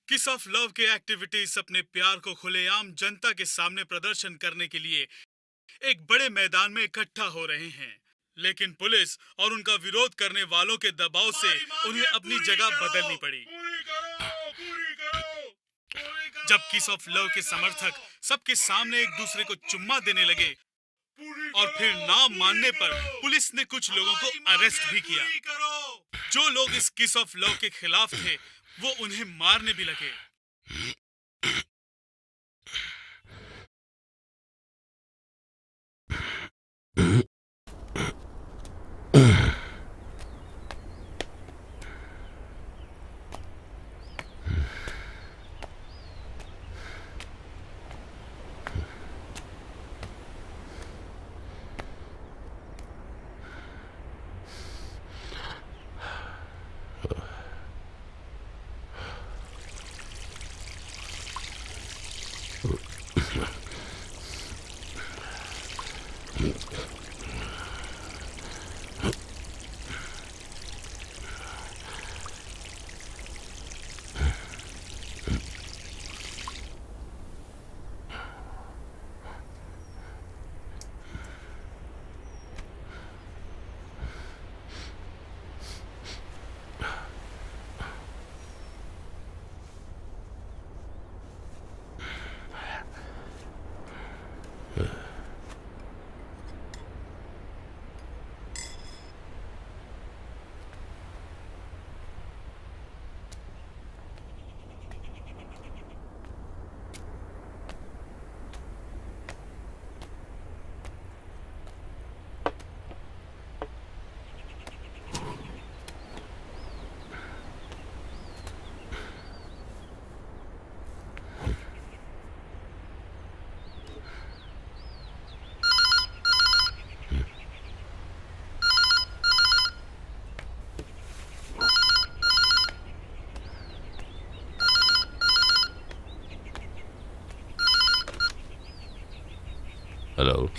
किस of love के activities अपने प्यार को खुलेआम जनता के सामने प्रदर्शन करने के लिए एक बड़े मैदान में इकट्ठा हो रहे हैं, लेकिन पुलिस और उनका विरोध करने वालों के दबाव से उन्हें अपनी जगह बदलनी पड़ी। जब किस ऑफ लव के समर्थक सबके सामने एक दूसरे को चुम्मा देने लगे और फिर नाम मानने पर पुलिस ने कुछ लोगों को अरेस्ट भी किया। जो लोग इस किस ऑफ लव के खिलाफ थे वो उन्हें मारने भी लगे।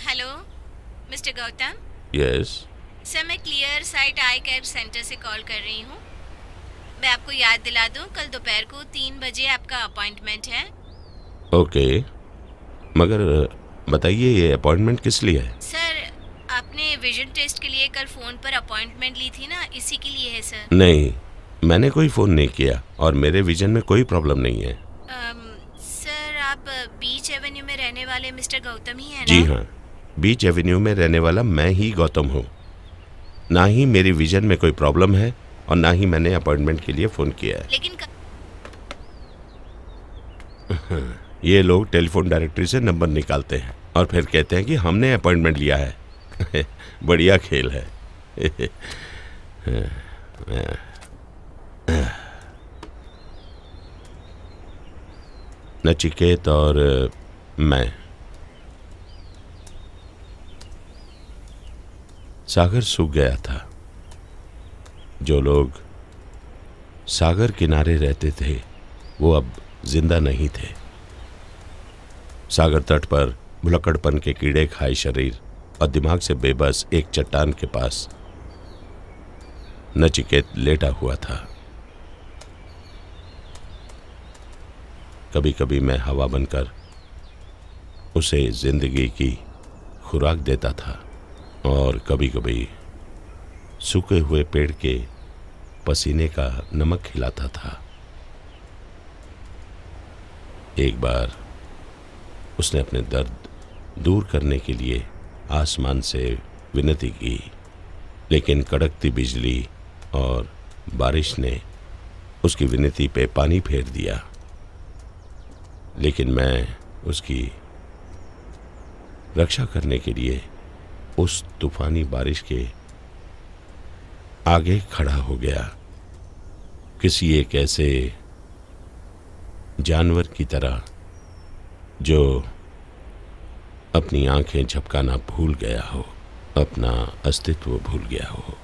Hello mister Gautam. Yes. Sir मैं क्लियर साइट आई केयर सेंटर से कॉल कर रही हूँ। मैं आपको याद दिला दूँ, कल दोपहर को 3 बजे आपका अपॉइंटमेंट है। ओके, मगर बताइए ये अपॉइंटमेंट किस लिए है? सर आपने विजन टेस्ट के लिए कल फ़ोन पर अपॉइंटमेंट ली थी ना, इसी के लिए है सर। नहीं, मैंने कोई फ़ोन नहीं किया और मेरे विजन में कोई प्रॉब्लम नहीं है। सर आप बीच एवेन्यू में रहने वाले मिस्टर गौतम ही हैं ना? जी हाँ, बीच एवेन्यू में रहने वाला मैं ही गौतम हूँ। ना ही मेरी विजन में कोई प्रॉब्लम है और ना ही मैंने अपॉइंटमेंट के लिए फ़ोन किया है। लेकिन ये लोग टेलीफोन डायरेक्टरी से नंबर निकालते हैं और फिर कहते हैं कि हमने अपॉइंटमेंट लिया है। बढ़िया खेल है। नचिकेत और मैं। सागर सूख गया था। जो लोग सागर किनारे रहते थे वो अब जिंदा नहीं थे। सागर तट पर भुलक्कड़पन के कीड़े खाए शरीर और दिमाग से बेबस एक चट्टान के पास नचिकेत लेटा हुआ था। कभी कभी मैं हवा बनकर उसे जिंदगी की खुराक देता था और कभी कभी सूखे हुए पेड़ के पसीने का नमक खिलाता था। एक बार उसने अपने दर्द दूर करने के लिए आसमान से विनती की, लेकिन कड़कती बिजली और बारिश ने उसकी विनती पे पानी फेर दिया। लेकिन मैं उसकी रक्षा करने के लिए उस तूफानी बारिश के आगे खड़ा हो गया, किसी एक ऐसे जानवर की तरह जो अपनी आंखें झपकाना भूल गया हो, अपना अस्तित्व भूल गया हो।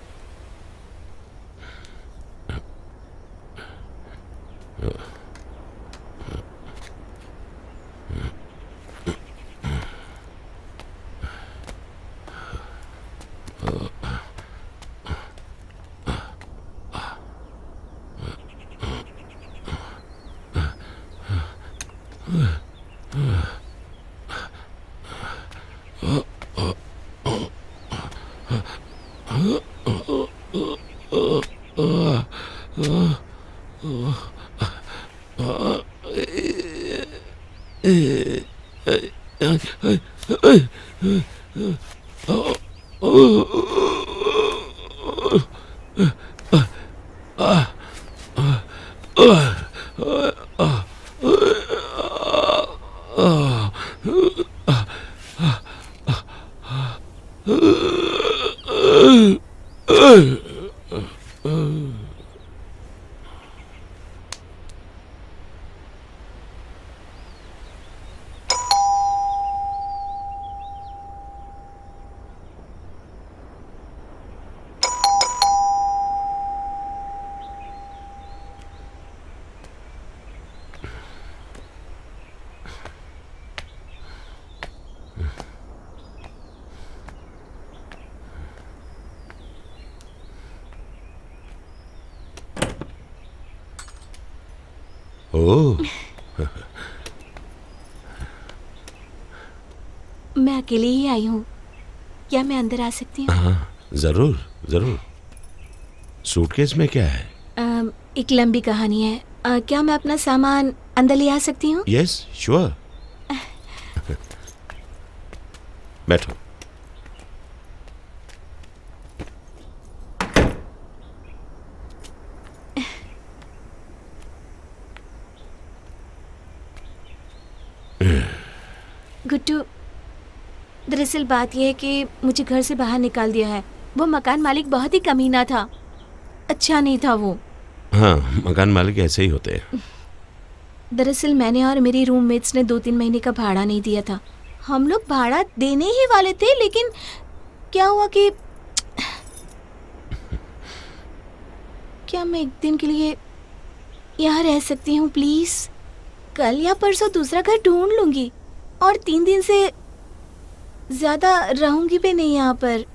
ओह, मैं अकेले ही आई हूँ, क्या मैं अंदर आ सकती हूँ? हाँ, जरूर जरूर। सूटकेस में क्या है? एक लंबी कहानी है। क्या मैं अपना सामान अंदर ले आ सकती हूँ? Yes, sure. बैठो। गुड्डू, दरअसल बात यह है कि मुझे घर से बाहर निकाल दिया है। वो मकान मालिक बहुत ही कमीना था, अच्छा नहीं था वो। हाँ, मकान मालिक ऐसे ही होते हैं। दरअसल मैंने और मेरी रूममेट्स ने 2-3 महीने का भाड़ा नहीं दिया था। हम लोग भाड़ा देने ही वाले थे, लेकिन क्या हुआ कि क्या मैं एक दिन के लिए यहाँ रह सकती हूँ प्लीज? कल या परसों दूसरा घर ढूंढ लूंगी और 3 दिन से ज्यादा रहूंगी भी नहीं यहाँ पर।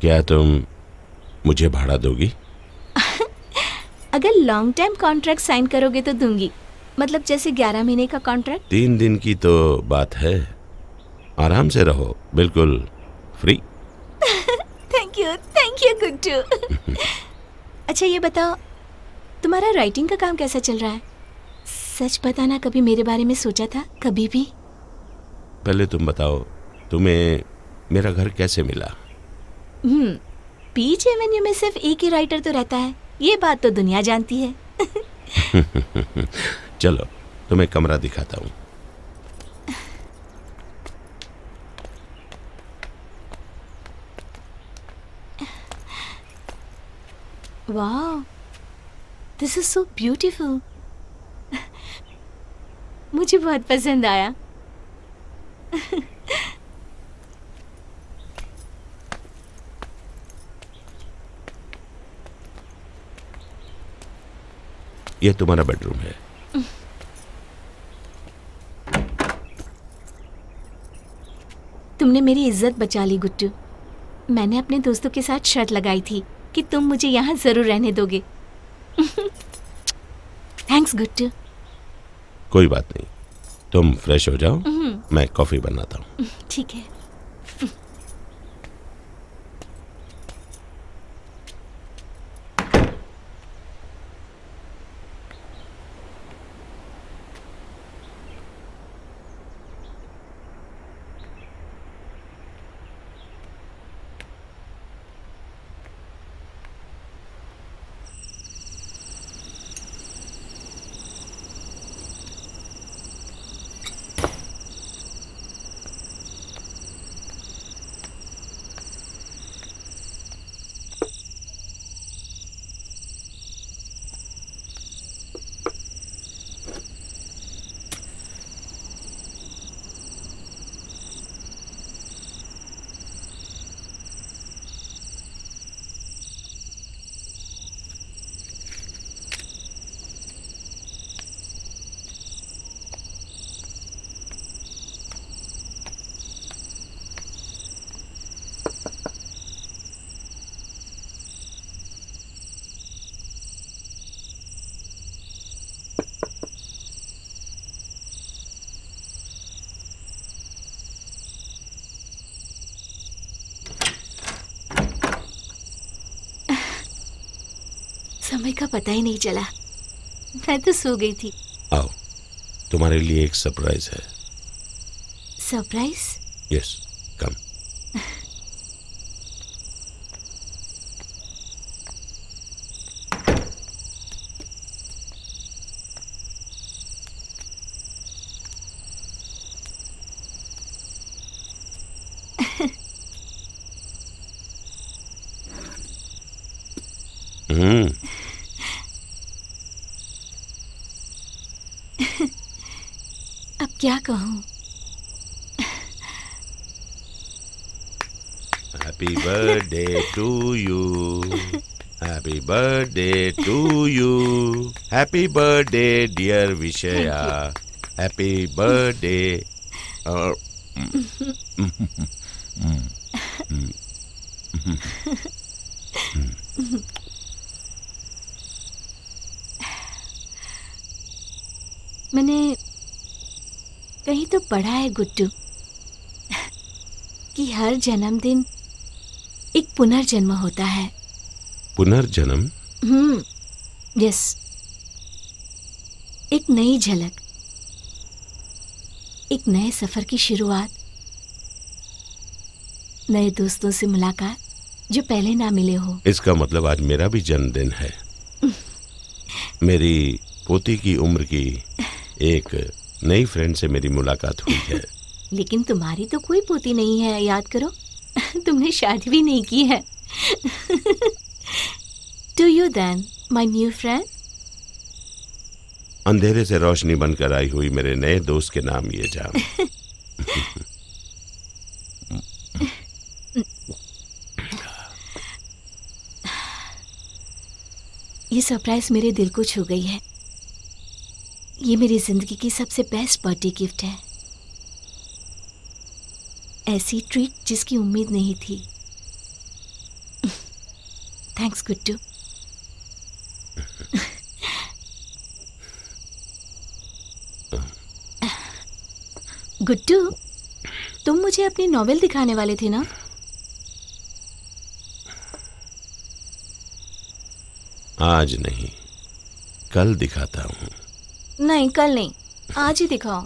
क्या तुम मुझे भाड़ा दोगी? अगर लॉन्ग टाइम कॉन्ट्रैक्ट साइन करोगे तो दूंगी, मतलब जैसे 11 महीने का कॉन्ट्रैक्ट। 3 दिन की तो बात है, आराम से रहो, बिल्कुल फ्री। Thank you Guddu. अच्छा ये बताओ, तुम्हारा राइटिंग का काम कैसा चल रहा है? सच बताना, कभी मेरे बारे में सोचा था कभी भी? पहले तुम बताओ, तुम्हें मेरा घर कैसे मिला? पीच एवेन्यू में सिर्फ एक ही राइटर तो रहता है, ये बात तो दुनिया जानती है। चलो तुम्हें कमरा दिखाता हूँ। वाह, दिस इज सो ब्यूटीफुल। मुझे बहुत पसंद आया। ये तुम्हारा बेडरूम है। तुमने मेरी इज्जत बचा ली गुड्डू। मैंने अपने दोस्तों के साथ शर्त लगाई थी कि तुम मुझे यहाँ जरूर रहने दोगे। थैंक्स गुड्डू। कोई बात नहीं, तुम फ्रेश हो जाओ, मैं कॉफी बनाता हूँ। ठीक है। समय का पता ही नहीं चला, मैं तो सो गई थी। आओ, तुम्हारे लिए एक सरप्राइज है। सरप्राइज? Yes, come. अब क्या कहूँ? Happy birthday to you, happy birthday to you, happy birthday dear Vishaya, happy birthday. मैंने कहीं तो पढ़ा है गुड्डू कि हर जन्मदिन एक पुनर्जन्म होता है। पुनर्जन्म? यस, एक नई झलक, एक नए सफर की शुरुआत, नए दोस्तों से मुलाकात जो पहले ना मिले हो। इसका मतलब आज मेरा भी जन्मदिन है। मेरी पोती की उम्र की एक नई फ्रेंड से मेरी मुलाकात हुई है। लेकिन तुम्हारी तो कोई पोती नहीं है, याद करो। तुमने शादी भी नहीं की है। To you then, my new friend? अंधेरे से रोशनी बनकर आई हुई मेरे नए दोस्त के नाम ये जाम। ये सरप्राइज मेरे दिल को छू गई है। ये मेरी जिंदगी की सबसे बेस्ट बर्थडे गिफ्ट है। ऐसी ट्रीट जिसकी उम्मीद नहीं थी। थैंक्स गुड्डू। गुड्डू, तुम मुझे अपनी नॉवेल दिखाने वाले थे ना? आज नहीं, कल दिखाता हूँ। नहीं, कल नहीं, आज ही दिखाओ।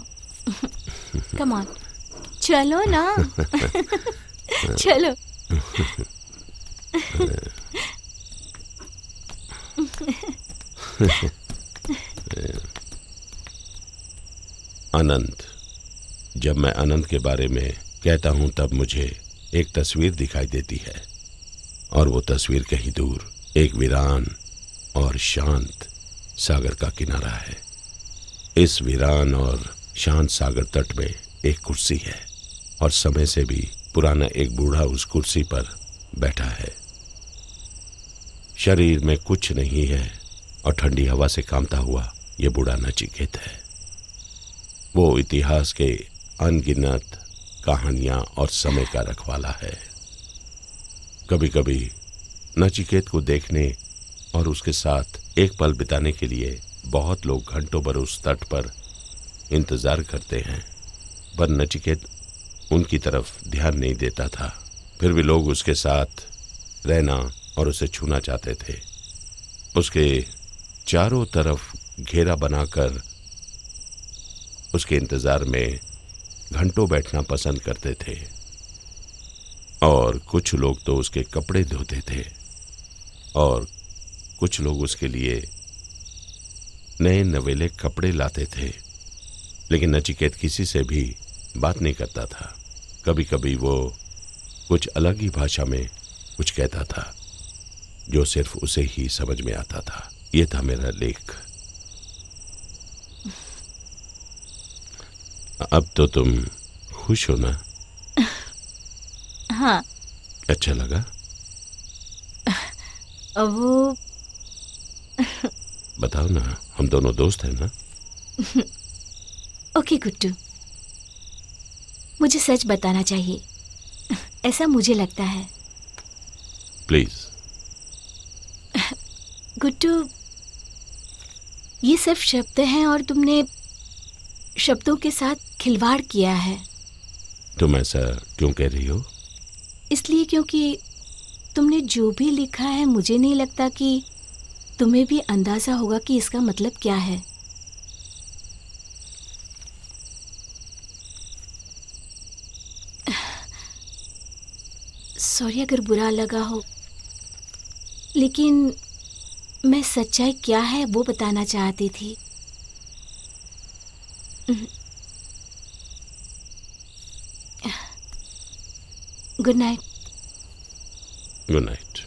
कम ऑन, चलो ना। चलो। अनंत। जब मैं अनंत के बारे में कहता हूं तब मुझे एक तस्वीर दिखाई देती है, और वो तस्वीर कहीं दूर एक वीरान और शांत सागर का किनारा है। इस वीरान और शांत सागर तट में एक कुर्सी है, और समय से भी पुराना एक बूढ़ा उस कुर्सी पर बैठा है। शरीर में कुछ नहीं है, और ठंडी हवा से कांपता हुआ ये बूढ़ा नचिकेत है। वो इतिहास के अनगिनत कहानियां और समय का रखवाला है। कभी कभी नचिकेत को देखने और उसके साथ एक पल बिताने के लिए बहुत लोग घंटों भर उस तट पर इंतजार करते हैं, पर नचिकेत उनकी तरफ ध्यान नहीं देता था। फिर भी लोग उसके साथ रहना और उसे छूना चाहते थे। उसके चारों तरफ घेरा बनाकर उसके इंतजार में घंटों बैठना पसंद करते थे, और कुछ लोग तो उसके कपड़े धोते थे, और कुछ लोग उसके लिए नए नवेले कपड़े लाते थे। लेकिन नचिकेत किसी से भी बात नहीं करता था। कभी कभी वो कुछ अलग ही भाषा में कुछ कहता था जो सिर्फ उसे ही समझ में आता था। ये था मेरा लेख। अब तो तुम खुश हो ना? हाँ। अच्छा लगा? वो बताओ ना, हम दोनों दोस्त हैं ना? ओके गुड्डू, मुझे सच बताना चाहिए, ऐसा मुझे लगता है। प्लीज। गुड्डू, ये सिर्फ शब्द हैं और तुमने शब्दों के साथ खिलवाड़ किया है। तुम ऐसा क्यों कह रही हो? इसलिए क्योंकि तुमने जो भी लिखा है मुझे नहीं लगता कि तुम्हें भी अंदाजा होगा कि इसका मतलब क्या है। सॉरी अगर बुरा लगा हो, लेकिन मैं सच्चाई क्या है वो बताना चाहती थी। Good night. Good night.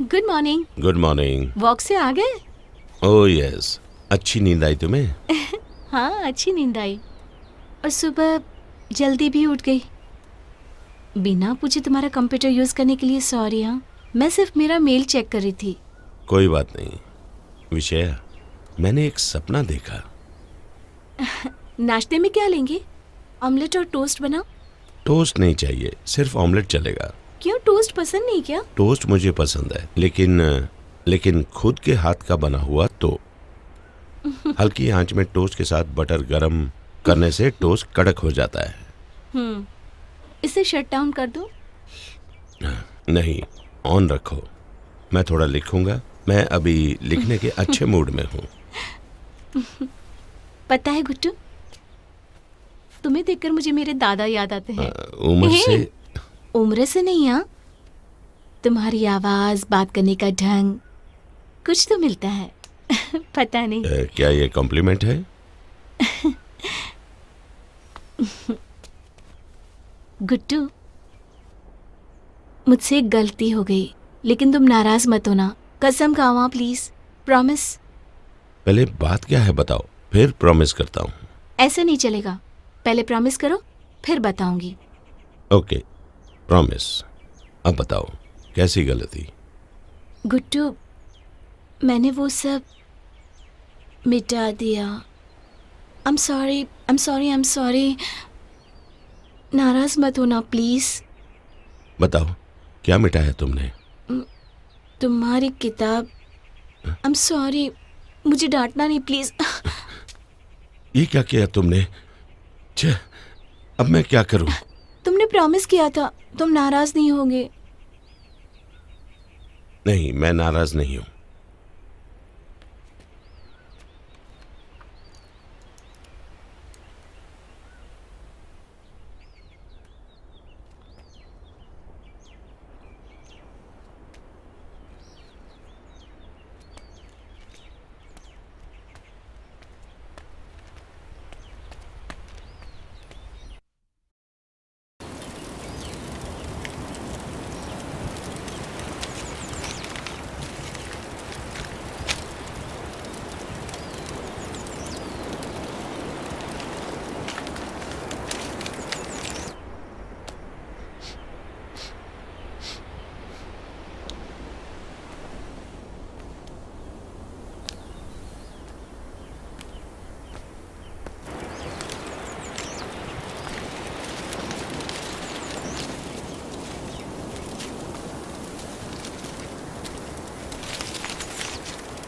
Good morning. Good morning. Walk से आ गए? ओह यस, अच्छी नींद आई तुम्हें? हाँ, अच्छी नींद आई और सुबह जल्दी भी उठ गई। बिना पूछे तुम्हारा कंप्यूटर यूज करने के लिए सॉरी। हाँ, मैं सिर्फ मेरा मेल चेक कर रही थी। कोई बात नहीं। विषय, मैंने एक सपना देखा। नाश्ते में क्या लेंगे? ऑमलेट और टोस्ट बनाओ। टोस्ट नहीं चाहिए, सिर्फ ऑमलेट चलेगा। क्यों, टोस्ट पसंद नहीं क्या? टोस्ट मुझे पसंद है, लेकिन खुद के हाथ का बना हुआ तो। हल्की आंच में टोस्ट के साथ बटर गरम करने से टोस्ट कड़क हो जाता है। इसे शट डाउन कर दो। नहीं, ऑन रखो। मैं थोड़ा लिखूंगा। मैं अभी लिखने के अच्छे मूड में हूँ। पता है गुट्टू, तुम्हें देखकर मुझे मेरे दादा याद आते हैं। उम्र से नहीं। हाँ, तुम्हारी आवाज, बात करने का ढंग, कुछ तो मिलता है। पता नहीं। क्या ये कॉम्प्लीमेंट है? गुट्टू, मुझसे एक गलती हो गई, लेकिन तुम नाराज मत होना। कसम खाओ, हाँ प्लीज, प्रॉमिस। पहले बात क्या है बताओ, फिर प्रॉमिस करता हूँ। ऐसे नहीं चलेगा, पहले प्रॉमिस करो फिर बताऊंगी। Okay, promise. अब बताओ, कैसी गलती? गुट्टू, मैंने वो सब मिटा दिया। I'm sorry। नाराज मत होना प्लीज। बताओ, क्या मिटा है तुमने? तुम्हारी किताब। I'm sorry, मुझे डांटना नहीं प्लीज। ये क्या किया तुमने? छे, अब मैं क्या करूं? तुमने प्रॉमिस किया था, तुम नाराज नहीं होगे। नहीं, मैं नाराज नहीं हूं।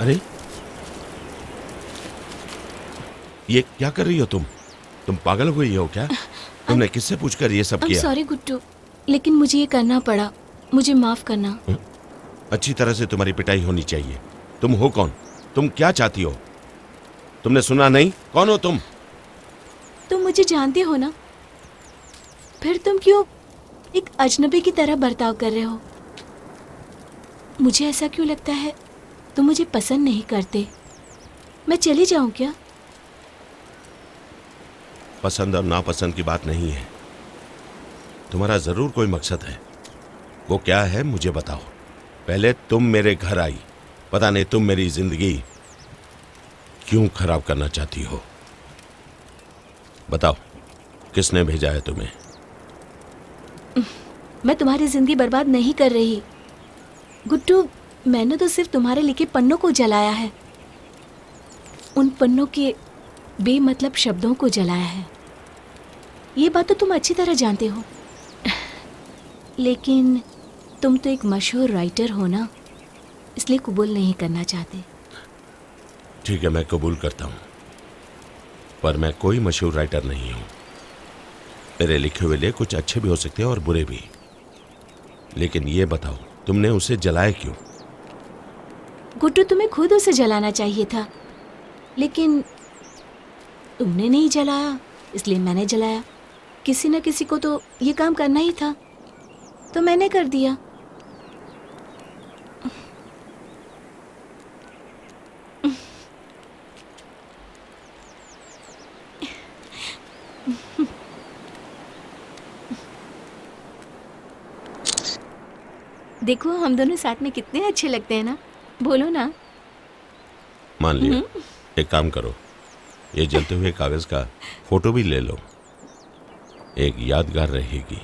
अरे, ये क्या कर रही हो तुम? तुम पागल हो गई हो क्या? तुमने किससे पूछकर ये सब किया? सॉरी गुट्टू, लेकिन मुझे ये करना पड़ा, मुझे माफ करना। अच्छी तरह से तुम्हारी पिटाई होनी चाहिए। तुम हो कौन? तुम क्या चाहती हो? तुमने सुना नहीं? कौन हो तुम? तुम मुझे जानते हो ना, फिर तुम क्यों एक अजनबी की तरह बर्ताव कर रहे हो? मुझे ऐसा क्यों लगता है तुम मुझे पसंद नहीं करते। मैं चली जाऊं क्या? पसंद और नापसंद की बात नहीं है। तुम्हारा जरूर कोई मकसद है। वो क्या है मुझे बताओ। पहले तुम मेरे घर आई, पता नहीं तुम मेरी जिंदगी क्यों खराब करना चाहती हो। बताओ, किसने भेजा है तुम्हें? मैं तुम्हारी जिंदगी बर्बाद नहीं कर रही गुट्टू, मैंने तो सिर्फ तुम्हारे लिखे पन्नों को जलाया है, उन पन्नों के बेमतलब शब्दों को जलाया है। ये बात तो तुम अच्छी तरह जानते हो। लेकिन तुम तो एक मशहूर राइटर हो ना, इसलिए कबूल नहीं करना चाहते। ठीक है, मैं कबूल करता हूँ, पर मैं कोई मशहूर राइटर नहीं हूँ। मेरे लिखे हुए लिए कुछ अच्छे भी हो सकते हैं और बुरे भी। लेकिन ये बताओ, तुमने उसे जलाया क्यों? गुड्डू, तुम्हें खुद उसे जलाना चाहिए था, लेकिन तुमने नहीं जलाया, इसलिए मैंने जलाया। किसी न किसी को तो ये काम करना ही था, तो मैंने कर दिया। देखो, हम दोनों साथ में कितने अच्छे लगते हैं ना, बोलो ना। मान लिया। एक काम करो, ये जलते हुए कागज का फोटो भी ले लो, एक यादगार रहेगी।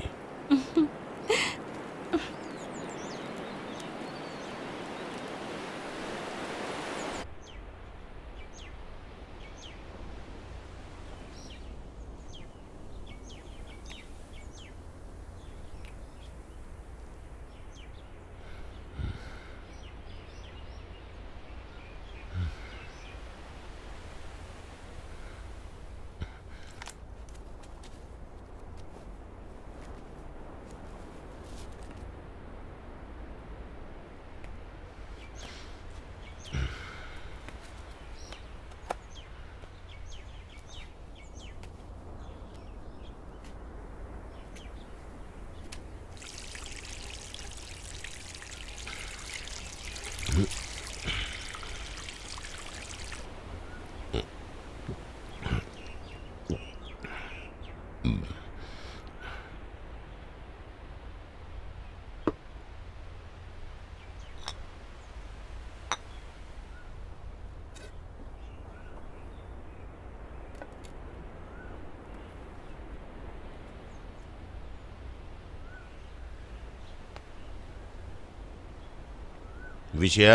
विषया,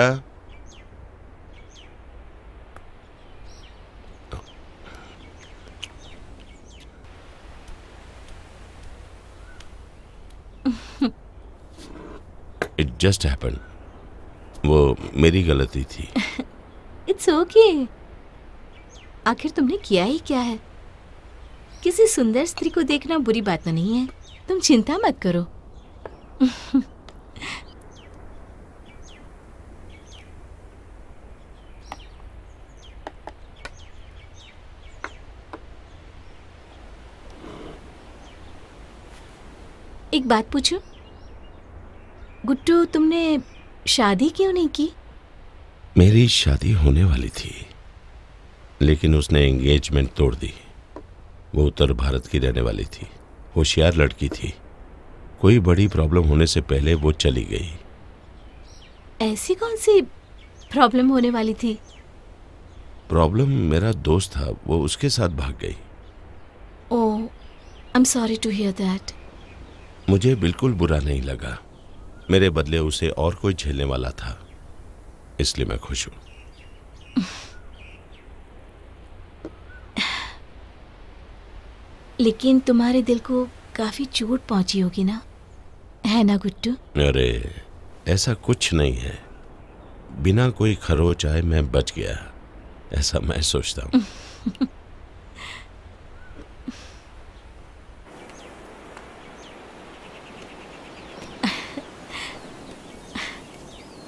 इट जस्ट हैपेंड। वो मेरी गलती थी। It's okay. आखिर तुमने किया ही क्या है? किसी सुंदर स्त्री को देखना बुरी बात तो नहीं है, तुम चिंता मत करो। एक बात पूछूं? गुड्डू, तुमने शादी क्यों नहीं की? मेरी शादी होने वाली थी, लेकिन उसने एंगेजमेंट तोड़ दी। वो उत्तर भारत की रहने वाली थी, होशियार लड़की थी। कोई बड़ी प्रॉब्लम होने से पहले वो चली गई। ऐसी कौन सी प्रॉब्लम होने वाली थी? प्रॉब्लम मेरा दोस्त था, वो उसके साथ भाग गई। Oh, I am sorry to hear that. मुझे बिल्कुल बुरा नहीं लगा। मेरे बदले उसे और कोई झेलने वाला था, इसलिए मैं खुश हूं। लेकिन तुम्हारे दिल को काफी चोट पहुंची होगी ना, है ना गुड्डू? अरे, ऐसा कुछ नहीं है। बिना कोई खरोच आए मैं बच गया, ऐसा मैं सोचता हूं।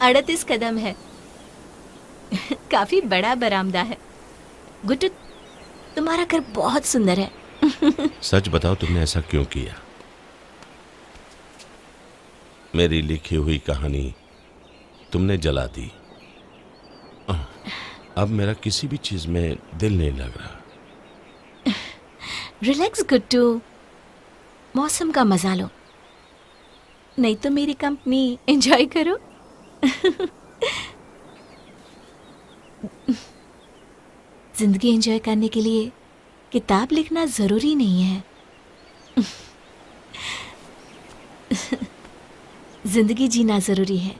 38 कदम है। काफी बड़ा बरामदा है। गुड्डू, तुम्हारा घर बहुत सुंदर है। सच बताओ, तुमने ऐसा क्यों किया? मेरी लिखी हुई कहानी तुमने जला दी। अब मेरा किसी भी चीज में दिल नहीं लग रहा। रिलैक्स गुड्डू, मौसम का मजा लो, नहीं तो मेरी कंपनी एंजॉय करो। जिंदगी एंजॉय करने के लिए किताब लिखना जरूरी नहीं है। जिंदगी जीना जरूरी है।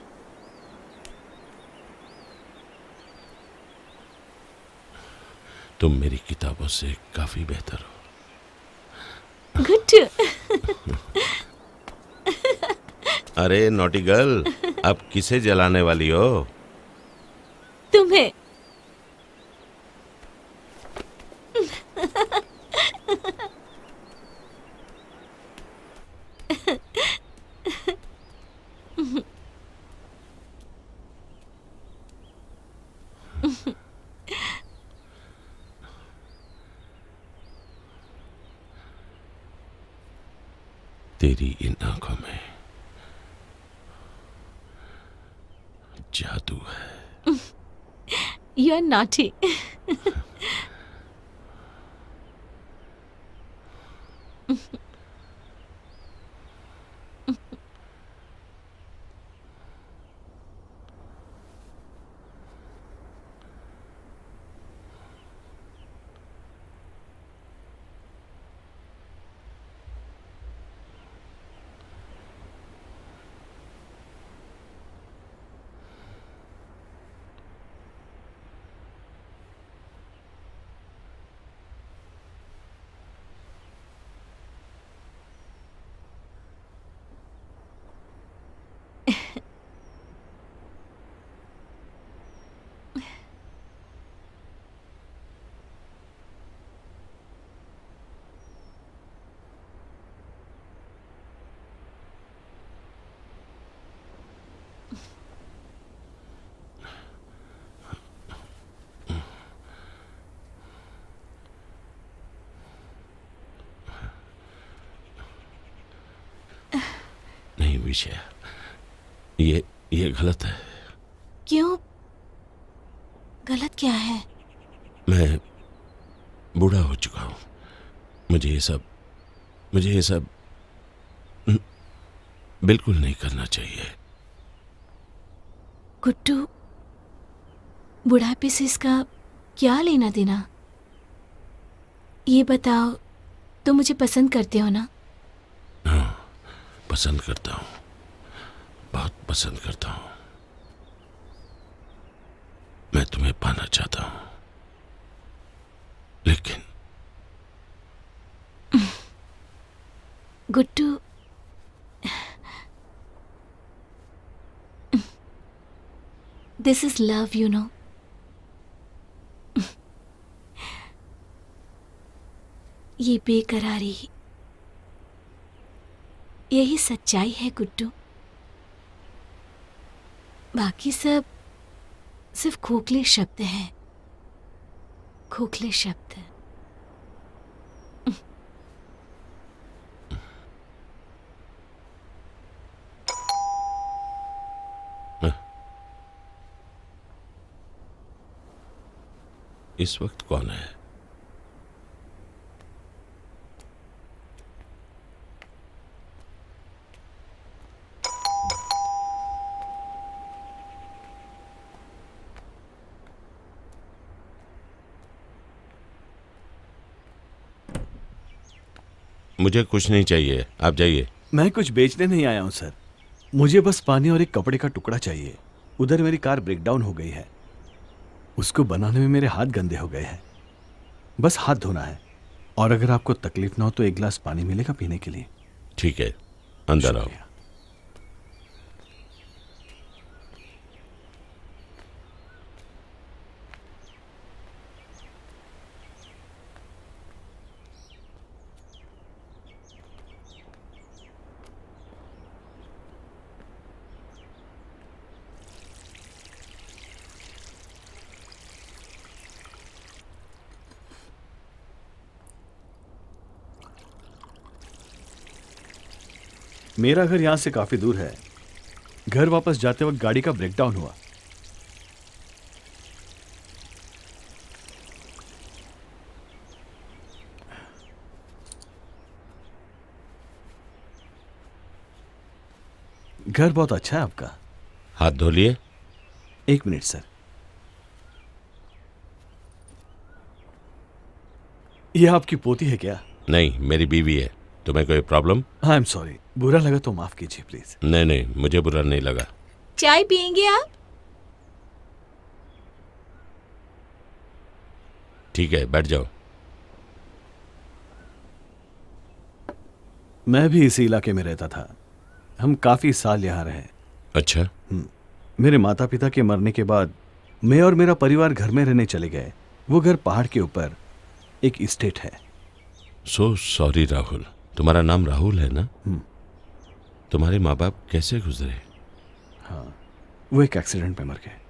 तुम मेरी किताबों से काफी बेहतर हो। गुड। अरे नॉटी गर्ल, अब किसे जलाने वाली हो? तुम्हें। तेरी इन आंखों में जादू है। You are naughty. नहीं विषय, ये गलत है। क्यों? गलत क्या है? मैं बूढ़ा हो चुका हूं। मुझे ये सब बिल्कुल नहीं करना चाहिए। गुड्डू, बुढ़ापे से इसका क्या लेना देना? ये बताओ, तुम मुझे पसंद करते हो ना? हाँ, पसंद करता हूं, बहुत पसंद करता हूं। मैं तुम्हें पाना चाहता हूं, लेकिन Guddu, this is love, you know. ये बेकरारी, यही सच्चाई है गुड्डू। बाकी सब सिर्फ खोखले शब्द हैं, खोखले शब्द। इस वक्त कौन है? मुझे कुछ नहीं चाहिए, आप जाइए। मैं कुछ बेचने नहीं आया हूं सर, मुझे बस पानी और एक कपड़े का टुकड़ा चाहिए। उधर मेरी कार ब्रेकडाउन हो गई है, उसको बनाने में मेरे हाथ गंदे हो गए हैं। बस हाथ धोना है, और अगर आपको तकलीफ ना हो तो एक गिलास पानी मिलेगा पीने के लिए। ठीक है, अंदर आओ। शुक्रिया। मेरा घर यहां से काफी दूर है। घर वापस जाते वक्त गाड़ी का ब्रेकडाउन हुआ। घर बहुत अच्छा है आपका। हाथ धो लिए? एक मिनट सर, यह आपकी पोती है क्या? नहीं, मेरी बीवी है। तुम्हें कोई प्रॉब्लम? आई एम सॉरी, बुरा लगा तो माफ कीजिए प्लीज। नहीं नहीं, मुझे बुरा नहीं लगा। चाय पियेंगे आप? ठीक है, बैठ जाओ। मैं भी इसी इलाके में रहता था। हम काफ़ी साल यहाँ रहे। अच्छा, मेरे माता पिता के मरने के बाद मैं और मेरा परिवार घर में रहने चले गए। वो घर पहाड़ के ऊपर एक इस्टेट है। So sorry Rahul. तुम्हारा नाम राहुल है ना? तुम्हारे माँ बाप कैसे गुजरे? वो एक एक्सीडेंट में मर गए।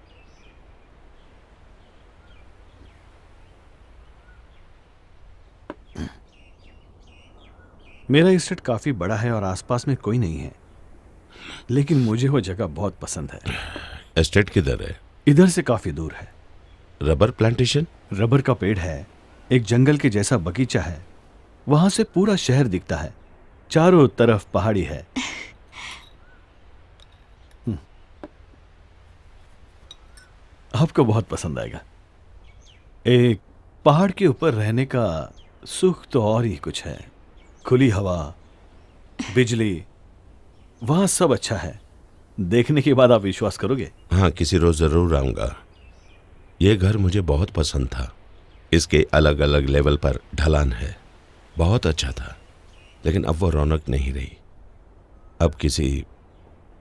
मेरा इस्टेट काफी बड़ा है और आसपास में कोई नहीं है, लेकिन मुझे वो जगह बहुत पसंद है। एस्टेट किधर है? इधर से काफी दूर है। Rubber plantation? रबर का पेड़ है, एक जंगल के जैसा बगीचा है, वहां से पूरा शहर दिखता है, चारों तरफ पहाड़ी है। आपको बहुत पसंद आएगा। एक पहाड़ के ऊपर रहने का सुख तो और ही कुछ है। खुली हवा, बिजली, वहां सब अच्छा है। देखने के बाद आप विश्वास करोगे। हाँ, किसी रोज जरूर आऊंगा। ये घर मुझे बहुत पसंद था। इसके अलग अलग लेवल पर ढलान है, बहुत अच्छा था, लेकिन अब वो रौनक नहीं रही। अब किसी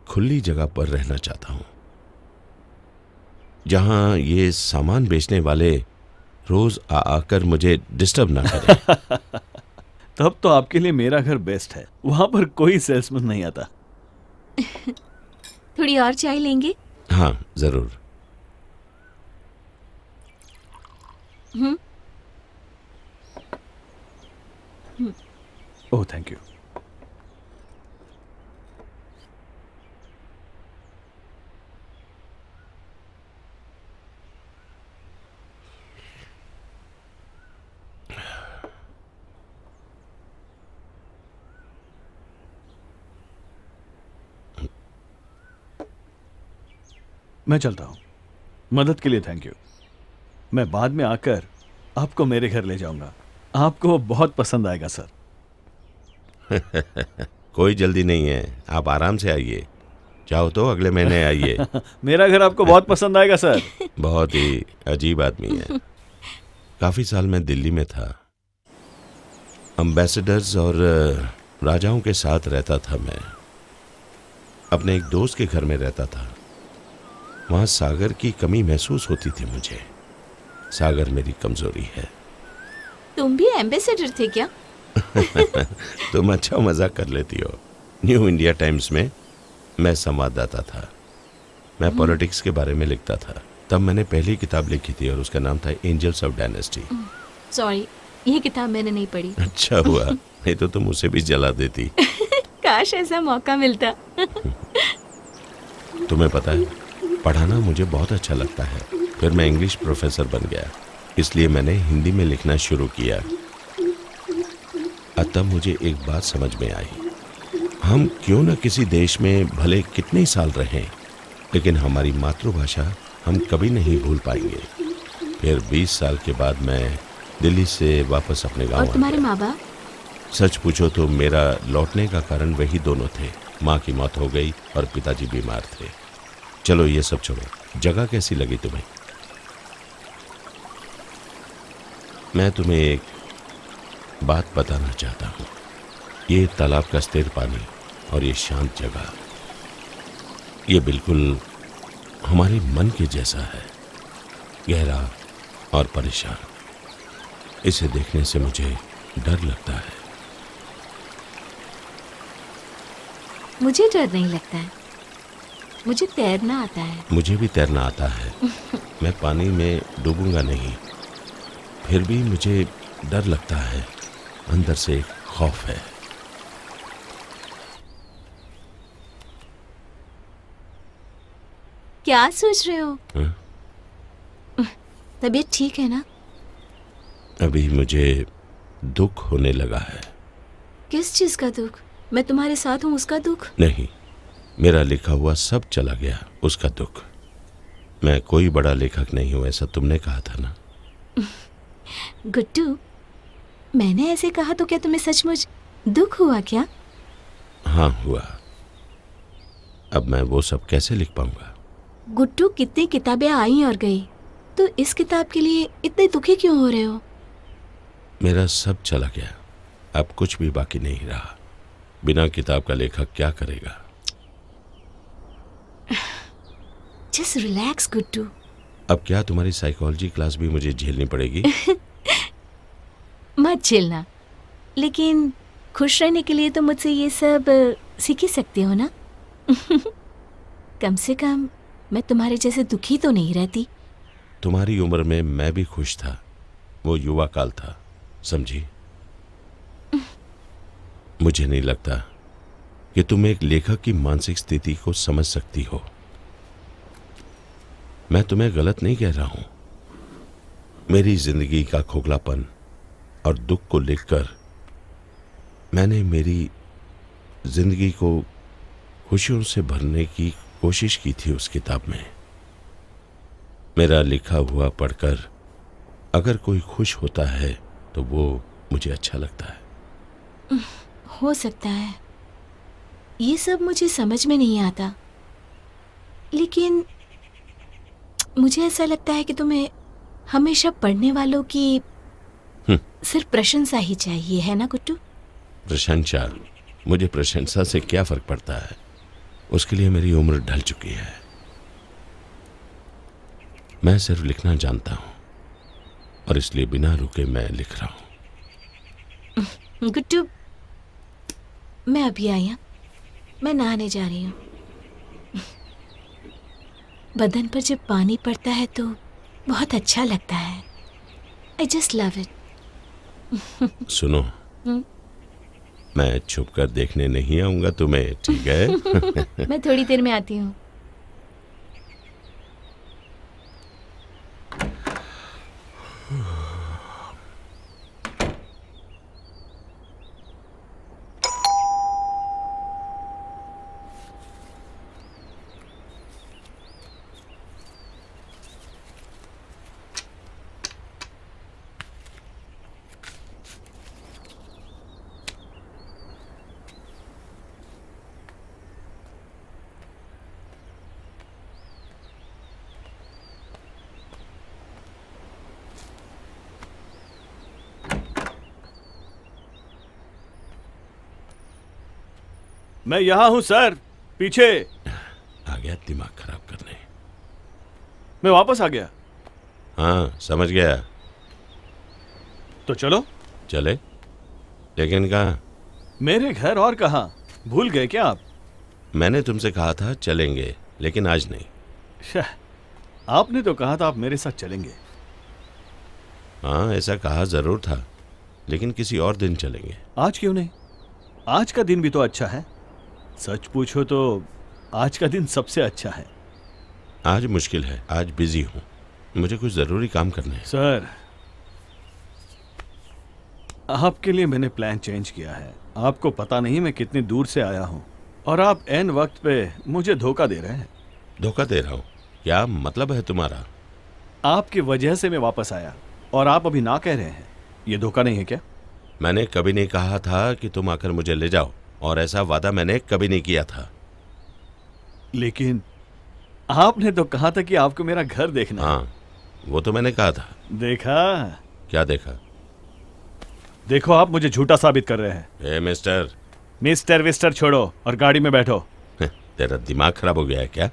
खुली जगह पर रहना चाहता हूं, जहां ये सामान बेचने वाले रोज आकर मुझे डिस्टर्ब ना करें। तब तो आपके लिए मेरा घर बेस्ट है। वहां पर कोई सेल्समैन नहीं आता। थोड़ी और चाय लेंगे? हाँ जरूर। Oh thank you. मैं चलता हूं। मदद के लिए थैंक यू। मैं बाद में आकर आपको मेरे घर ले जाऊंगा। आपको बहुत पसंद आएगा सर। कोई जल्दी नहीं है, आप आराम से आइए। चाहो तो अगले महीने आइए। मेरा घर आपको बहुत पसंद आएगा सर। बहुत ही अजीब आदमी है। काफी साल मैं दिल्ली में था। एम्बेसडर्स और राजाओं के साथ रहता था। मैं अपने एक दोस्त के घर में रहता था। वहां सागर की कमी महसूस होती थी मुझे। सागर मेरी कमजोरी है। तुम भी एम्बेसडर थे क्या? तुम अच्छा मजाक कर लेती हो। न्यू इंडिया टाइम्स में मैं संवाददाता था। मैं पॉलिटिक्स के बारे में लिखता था। तब मैंने पहली किताब लिखी थी और उसका नाम था एंजल्स ऑफ डायनेस्टी। सॉरी, ये किताब मैंने नहीं पढ़ी। अच्छा हुआ, नहीं तो तुम उसे भी जला देती। काश ऐसा मौका मिलता। तुम्हें पता है, पढ़ाना मुझे बहुत अच्छा लगता है। फिर मैं इंग्लिश प्रोफेसर बन गया, इसलिए मैंने हिंदी में लिखना शुरू किया। तब मुझे एक बात समझ में आई। हम क्यों न किसी देश में भले कितने साल रहें, लेकिन हमारी मातृभाषा हम कभी नहीं भूल पाएंगे। फिर 20 साल के बाद मैं दिल्ली से वापस अपने गांव आ गया। और तुम्हारे माँ बाप? सच पूछो तो मेरा लौटने का कारण वही दोनों थे। माँ की मौत हो गई और पिताजी बीमार थे। चलो ये सब छोड़ो, जगह कैसी लगी तुम्हें? मैं तुम्हें एक बात बताना चाहता हूँ। ये तालाब का स्थिर पानी और ये शांत जगह, ये बिल्कुल हमारे मन के जैसा है, गहरा और परेशान। इसे देखने से मुझे डर लगता है। मुझे डर नहीं लगता है, मुझे तैरना आता है। मुझे भी तैरना आता है। मैं पानी में डूबूंगा नहीं, फिर भी मुझे डर लगता है। अंदर से एक खौफ है। क्या सोच रहे हो? हाँ? तबीयत ठीक है ना? अभी मुझे दुख होने लगा है। किस चीज का दुख? मैं तुम्हारे साथ हूँ, उसका दुख? नहीं, मेरा लिखा हुआ सब चला गया, उसका दुख। मैं कोई बड़ा लेखक नहीं हूं, ऐसा तुमने कहा था ना। गुड्डू, मैंने ऐसे कहा तो क्या तुम्हें सचमुच दुख हुआ क्या? हाँ हुआ। अब मैं वो सब कैसे लिख पाऊंगा? गुड्डू, कितनी किताबें आई और गई, तो इस किताब के लिए इतने दुखी क्यों हो रहे हो? मेरा सब चला गया, अब कुछ भी बाकी नहीं रहा। बिना किताब का लेखक क्या करेगा? Just relax Guddu. अब क्या तुम्हारी साइकोलॉजी क्लास भी मुझे झेलनी पड़ेगी? मत झेलना, लेकिन खुश रहने के लिए तो मुझसे ये सब सीख ही सकते हो ना। कम से कम मैं तुम्हारे जैसे दुखी तो नहीं रहती। तुम्हारी उम्र में मैं भी खुश था, वो युवा काल था, समझी? मुझे नहीं लगता कि तुम एक लेखक की मानसिक स्थिति को समझ सकती हो। मैं तुम्हें गलत नहीं कह रहा हूं। मेरी जिंदगी का खोखलापन और दुख को लिखकर मैंने मेरी जिंदगी को खुशियों से भरने की कोशिश की थी उस किताब में। मेरा लिखा हुआ पढ़कर अगर कोई खुश होता है तो वो मुझे अच्छा लगता है। हो सकता है, ये सब मुझे समझ में नहीं आता, लेकिन मुझे ऐसा लगता है कि तुम्हें हमेशा पढ़ने वालों की सिर्फ प्रशंसा ही चाहिए, है ना गुड्डू? प्रशंसा? मुझे प्रशंसा से क्या फर्क पड़ता है? उसके लिए मेरी उम्र ढल चुकी है। मैं सिर्फ लिखना जानता हूं और इसलिए बिना रुके मैं लिख रहा हूं। गुड्डू, मैं अभी आई हूं, मैं नहाने जा रही हूँ। बदन पर जब पानी पड़ता है तो बहुत अच्छा लगता है। I just love it. सुनो, मैं छुपकर देखने नहीं आऊंगा तुम्हें, ठीक है? मैं थोड़ी देर में आती हूँ। मैं यहां हूं सर, पीछे। आ गया दिमाग खराब करने। मैं वापस आ गया। हाँ, समझ गया। तो चलो। चले? लेकिन कहाँ? मेरे घर, और कहाँ? भूल गए क्या आप? मैंने तुमसे कहा था चलेंगे, लेकिन आज नहीं। शाह, आपने तो कहा था आप मेरे साथ चलेंगे। हाँ, ऐसा कहा जरूर था, लेकिन किसी और दिन चलेंगे। आज क्यों नहीं? आज का दिन भी तो अच्छा है। सच पूछो तो आज का दिन सबसे अच्छा है। आज मुश्किल है, आज बिजी हूँ, मुझे कुछ जरूरी काम करने हैं। सर, आपके लिए मैंने प्लान चेंज किया है। आपको पता नहीं मैं कितनी दूर से आया हूँ, और आप एन वक्त पे मुझे धोखा दे रहे हैं। धोखा दे रहा हूँ? क्या मतलब है तुम्हारा? आपकी वजह से मैं वापस आया, और आप अभी ना कह रहे हैं। ये धोखा नहीं है क्या? मैंने कभी नहीं कहा था कि तुम आकर मुझे ले जाओ, और ऐसा वादा मैंने कभी नहीं किया था। लेकिन आपने तो कहा था कि आपको मेरा घर देखना है। हाँ, वो तो मैंने कहा था। देखा? क्या देखा? देखो, आप मुझे झूठा साबित कर रहे हैं। ए मिस्टर। मिस्टर विस्टर छोड़ो और गाड़ी में बैठो। तेरा दिमाग खराब हो गया है क्या?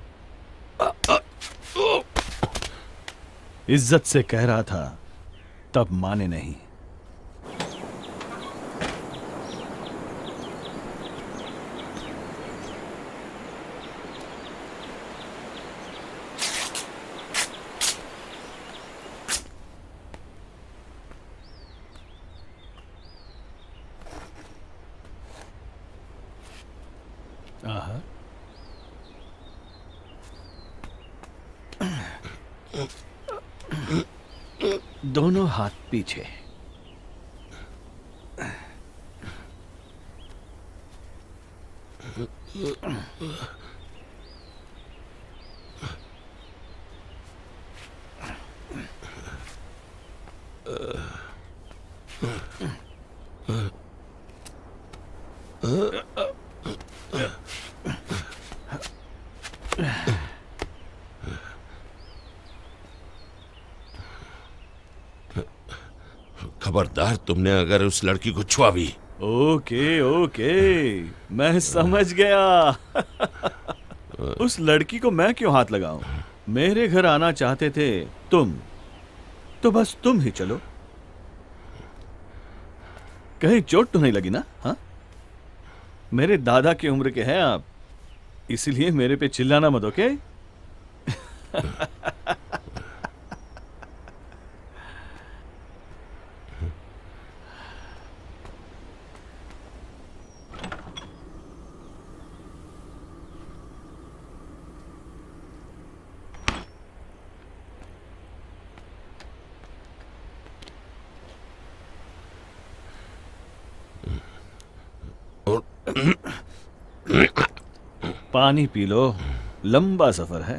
इज्जत से कह रहा था, तब माने नहीं। आहा। दोनों हाथ पीछे। खबरदार, तुमने अगर उस लड़की को छुआ भी। ओके ओके, मैं समझ गया। उस लड़की को मैं क्यों हाथ लगाऊं? मेरे घर आना चाहते थे तुम, तो बस तुम ही चलो। कहीं चोट तो नहीं लगी ना? हाँ, मेरे दादा की उम्र के हैं आप, इसलिए मेरे पे चिल्लाना मत, ओके? पानी पी लो, लंबा सफर है।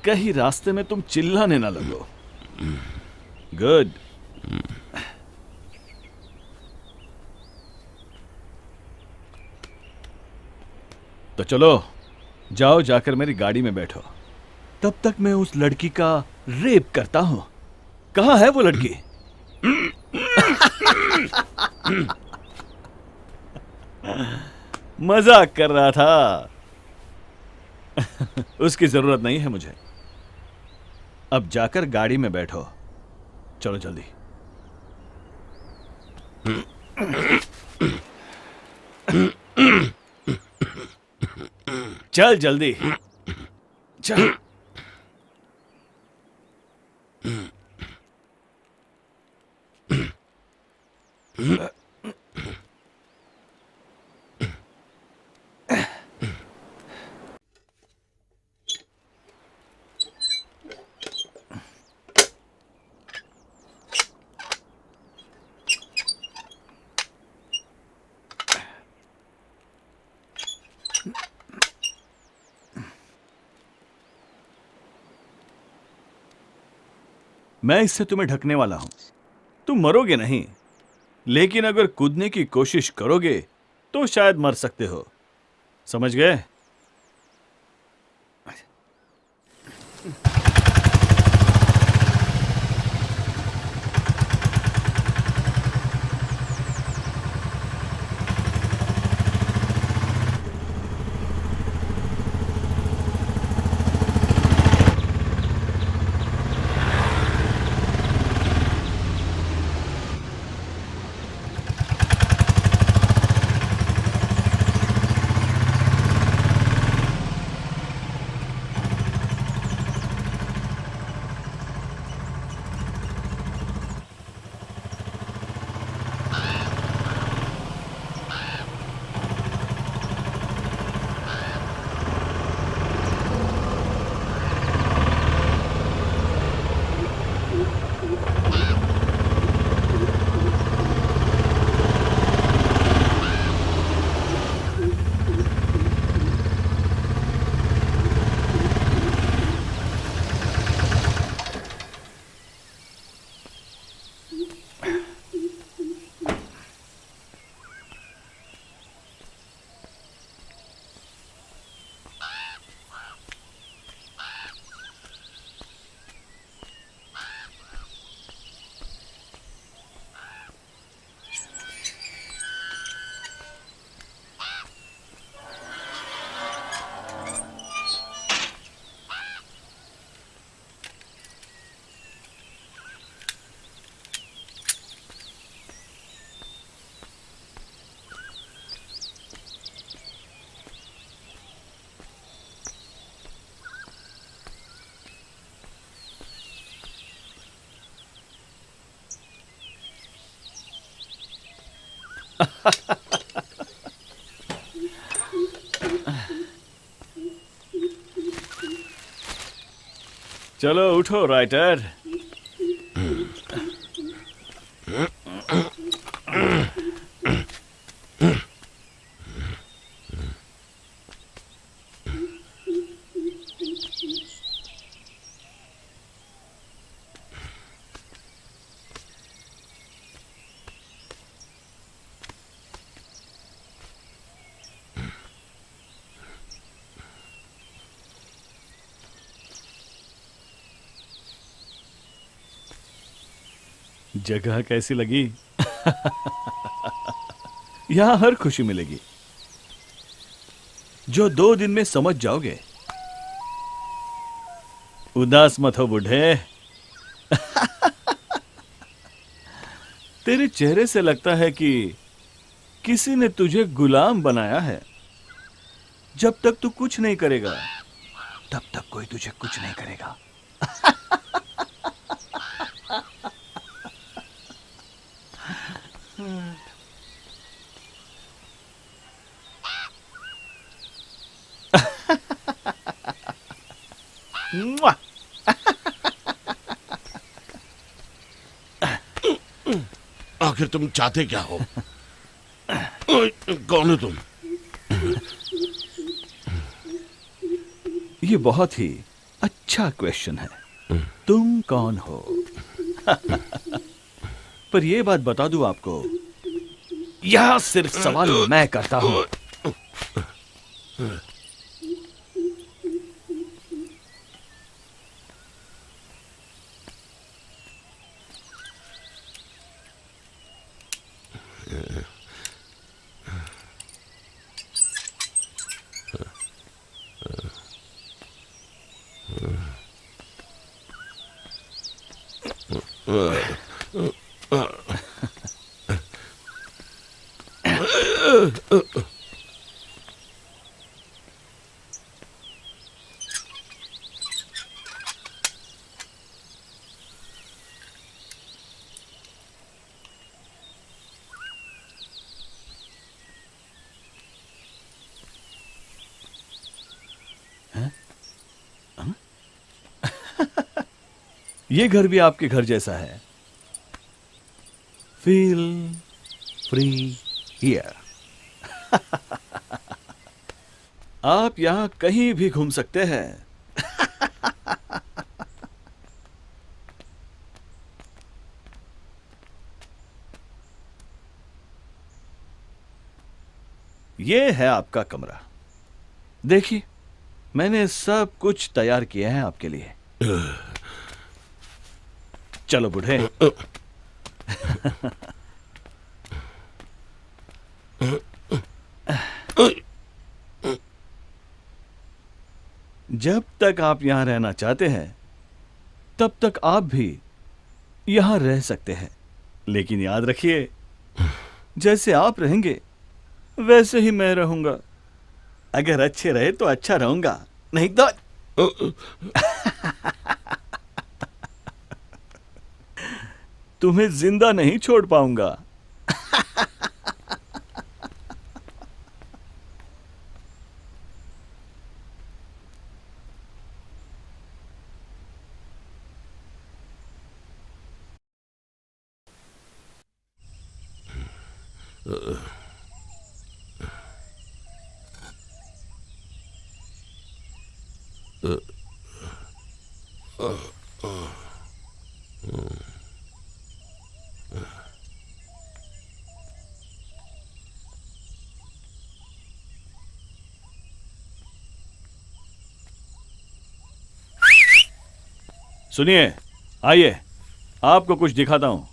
कहीं रास्ते में तुम चिल्लाने ना लगो। गुड। तो चलो, जाओ, जाकर मेरी गाड़ी में बैठो। तब तक मैं उस लड़की का रेप करता हूं। कहां है वो लड़की? मजाक कर रहा था। उसकी जरूरत नहीं है मुझे। अब जाकर गाड़ी में बैठो। चलो जल्दी। चल जल्दी, चल। मैं इससे तुम्हें ढकने वाला हूं। तुम मरोगे नहीं, लेकिन अगर कूदने की कोशिश करोगे तो शायद मर सकते हो। समझ गए? चलो उठो राइटर। जगह कैसी लगी? यहां हर खुशी मिलेगी जो 2 दिन में समझ जाओगे। उदास मत हो बूढ़े। तेरे चेहरे से लगता है कि किसी ने तुझे गुलाम बनाया है। जब तक तू कुछ नहीं करेगा तब तक कोई तुझे कुछ नहीं करेगा। मुआ! आखिर तुम चाहते क्या हो? कौन हो तुम? ये बहुत ही अच्छा क्वेश्चन है। तुम कौन हो? पर यह बात बता दूं आपको, यह सिर्फ सवाल मैं करता हूं। ये घर भी आपके घर जैसा है। Feel free here. आप यहां कहीं भी घूम सकते हैं। ये है आपका कमरा। देखिए, मैंने सब कुछ तैयार किया है आपके लिए। चलो बूढ़े। जब तक आप यहां रहना चाहते हैं तब तक आप भी यहां रह सकते हैं, लेकिन याद रखिए, जैसे आप रहेंगे वैसे ही मैं रहूंगा। अगर अच्छे रहे तो अच्छा रहूंगा, नहीं तो तुम्हें जिंदा नहीं छोड़ पाऊंगा। सुनिए, आइए, आपको कुछ दिखाता हूं।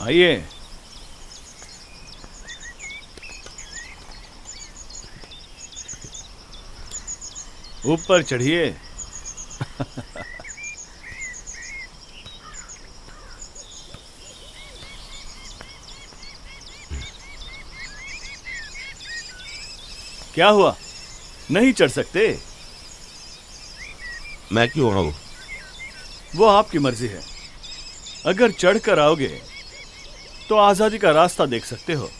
आइए, ऊपर चढ़िए। क्या हुआ, नहीं चढ़ सकते? मैं क्यों आऊं? वो आपकी मर्जी है। अगर चढ़कर आओगे तो आजादी का रास्ता देख सकते हो।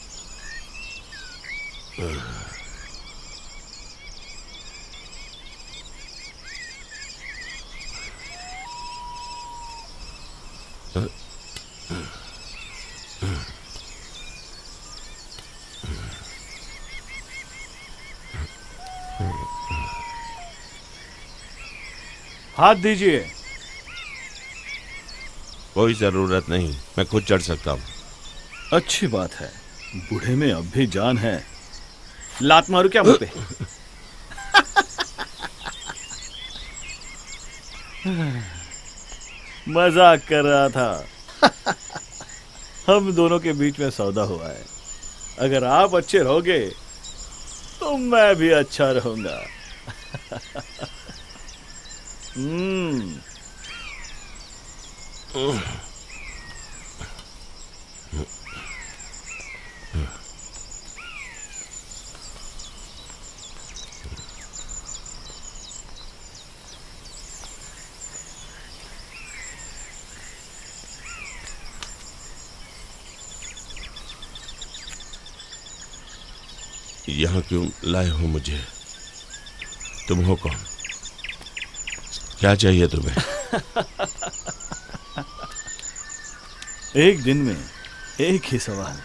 हाथ दीजिए। कोई जरूरत नहीं, मैं खुद चढ़ सकता हूँ। अच्छी बात है, बूढ़े में अब भी जान है। लात मारू क्या मुंह पे? मजाक कर रहा था। हम दोनों के बीच में सौदा हुआ है। अगर आप अच्छे रहोगे तो मैं भी अच्छा रहूंगा। हम्म। यहाँ क्यों लाए हो मुझे? तुम हो कौन? क्या चाहिए तुम्हें? एक दिन में एक ही सवाल।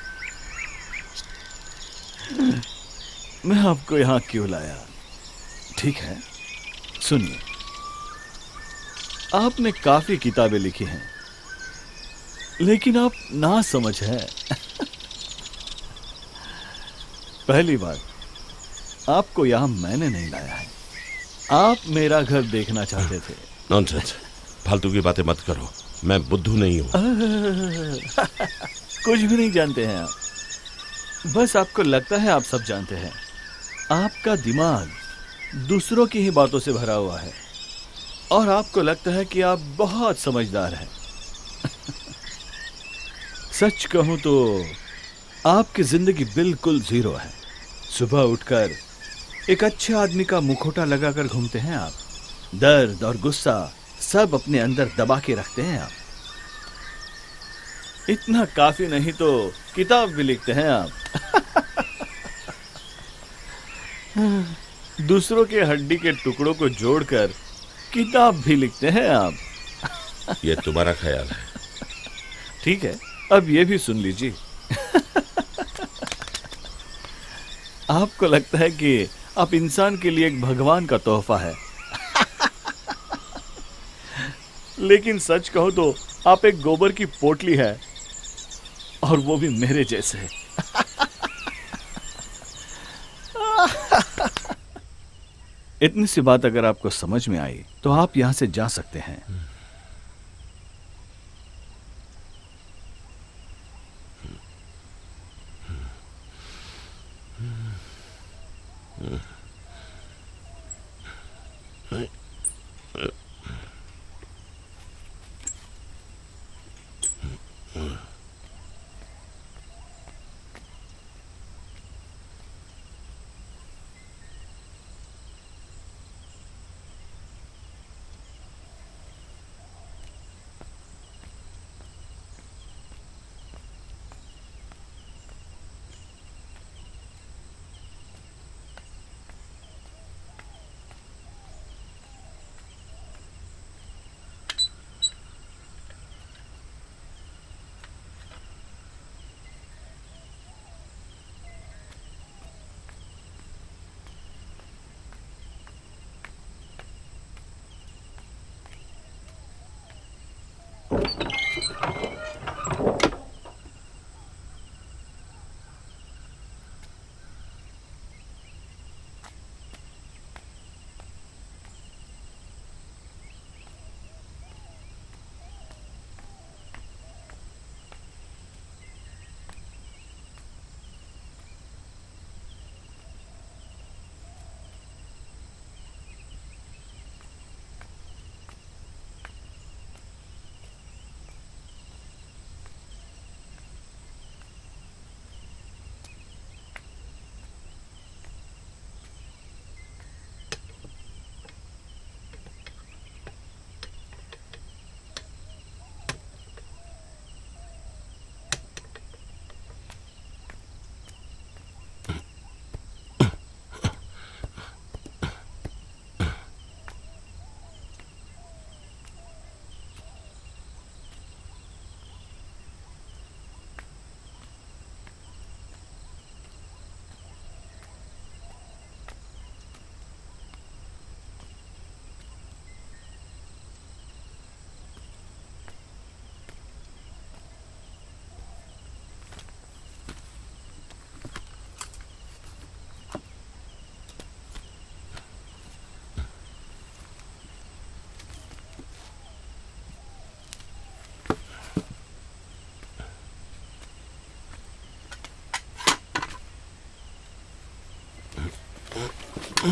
मैं आपको यहां क्यों लाया? ठीक है, सुनिए। आपने काफी किताबें लिखी हैं, लेकिन आप ना समझ है। पहली बात, आपको यहां मैंने नहीं लाया है। आप मेरा घर देखना चाहते थे। नॉनसेंस, फालतू की बातें मत करो। मैं बुद्धू नहीं हूँ। कुछ भी नहीं जानते हैं आप। बस आपको लगता है आप सब जानते हैं। आपका दिमाग दूसरों की ही बातों से भरा हुआ है और आपको लगता है कि आप बहुत समझदार हैं। सच कहूं तो आपकी जिंदगी बिल्कुल जीरो है। सुबह उठकर एक अच्छे आदमी का मुखौटा लगाकर घूमते हैं आप। दर्द और गुस्सा सब अपने अंदर दबा के रखते हैं आप। इतना काफी नहीं तो किताब भी लिखते हैं आप। दूसरों के हड्डी के टुकड़ों को जोड़कर किताब भी लिखते हैं आप। ये तुम्हारा ख्याल है। ठीक है, अब ये भी सुन लीजिए। आपको लगता है कि आप इंसान के लिए एक भगवान का तोहफा है। लेकिन सच कहो तो आप एक गोबर की पोटली है, और वो भी मेरे जैसे। इतनी सी बात अगर आपको समझ में आई तो आप यहां से जा सकते हैं। उठ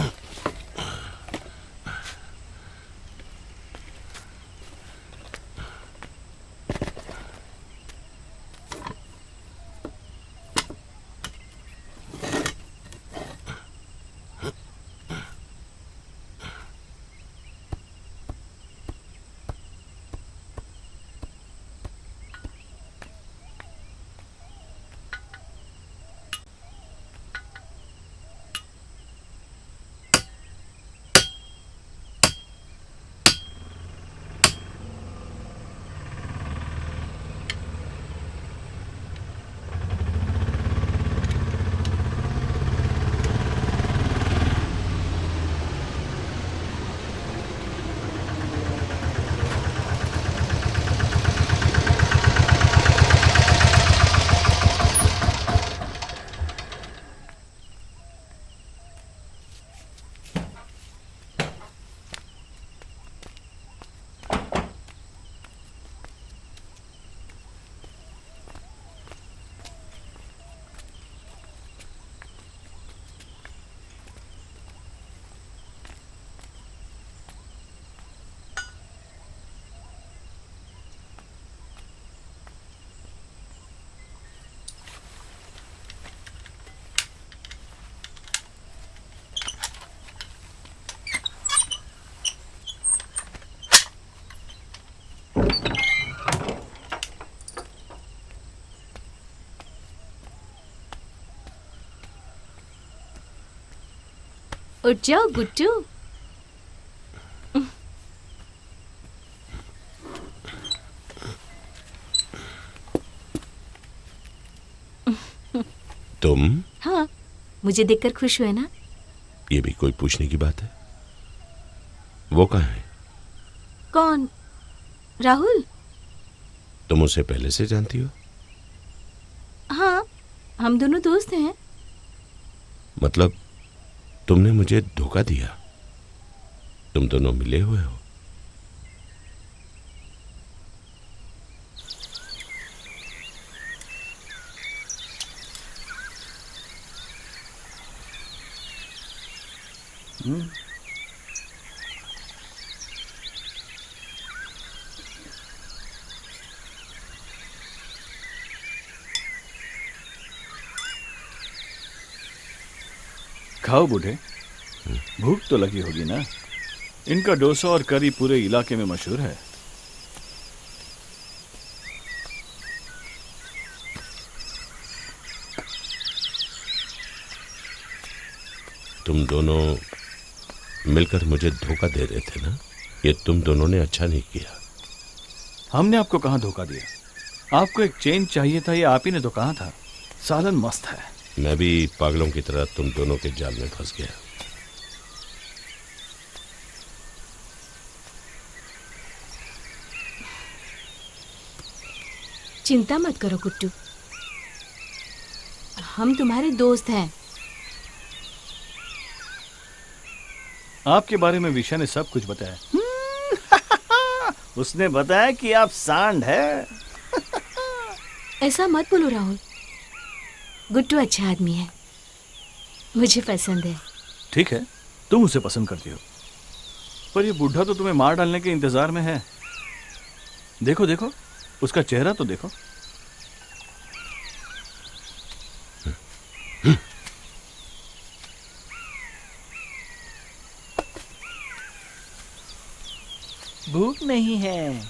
जाओ गुट्टू। तुम? हाँ, मुझे देखकर खुश हुए ना? ये भी कोई पूछने की बात है? वो कहाँ है? कौन? राहुल? तुम उसे पहले से जानती हो? हाँ, हम दोनों दोस्त हैं। मतलब तुमने मुझे धोखा दिया? तुम दोनों मिले हुए हो? खाओ बूढ़े, भूख तो लगी होगी ना। इनका डोसा और करी पूरे इलाके में मशहूर है। तुम दोनों मिलकर मुझे धोखा दे रहे थे ना? ये तुम दोनों ने अच्छा नहीं किया। हमने आपको कहाँ धोखा दिया? आपको एक चेन चाहिए था, ये आप ही ने तो कहा था। सालन मस्त है। मैं भी पागलों की तरह तुम दोनों के जाल में फंस गया। चिंता मत करो गुट्टू, हम तुम्हारे दोस्त हैं। आपके बारे में विशा ने सब कुछ बताया। उसने बताया कि आप सांड है। ऐसा मत बोलो राहुल, गुट्टू अच्छा आदमी है, मुझे पसंद है। ठीक है, तुम उसे पसंद करती हो, पर ये बूढ़ा तो तुम्हें मार डालने के इंतजार में है। देखो देखो, उसका चेहरा तो देखो। भूख नहीं है।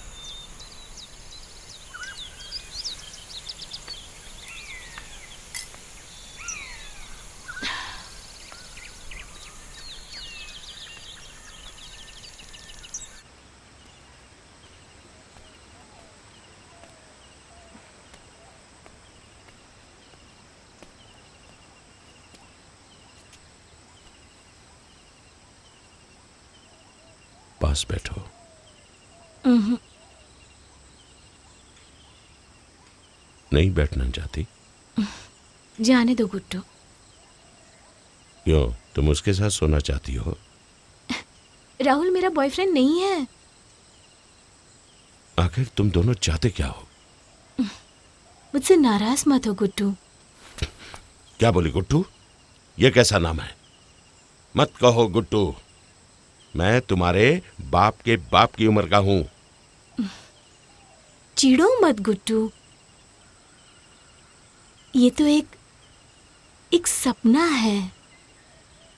पास बैठो। नहीं बैठना चाहती? जाने दो गुट्टू। क्यों, तुम उसके साथ सोना चाहती हो? राहुल मेरा बॉयफ्रेंड नहीं है। आखिर तुम दोनों चाहते क्या हो? मुझसे नाराज मत हो गुट्टू। क्या बोली गुट्टू? ये कैसा नाम है? मत कहो गुट्टू, मैं तुम्हारे बाप के बाप की उम्र का हूं। चिढ़ो मत गुड्डू, ये तो एक सपना है,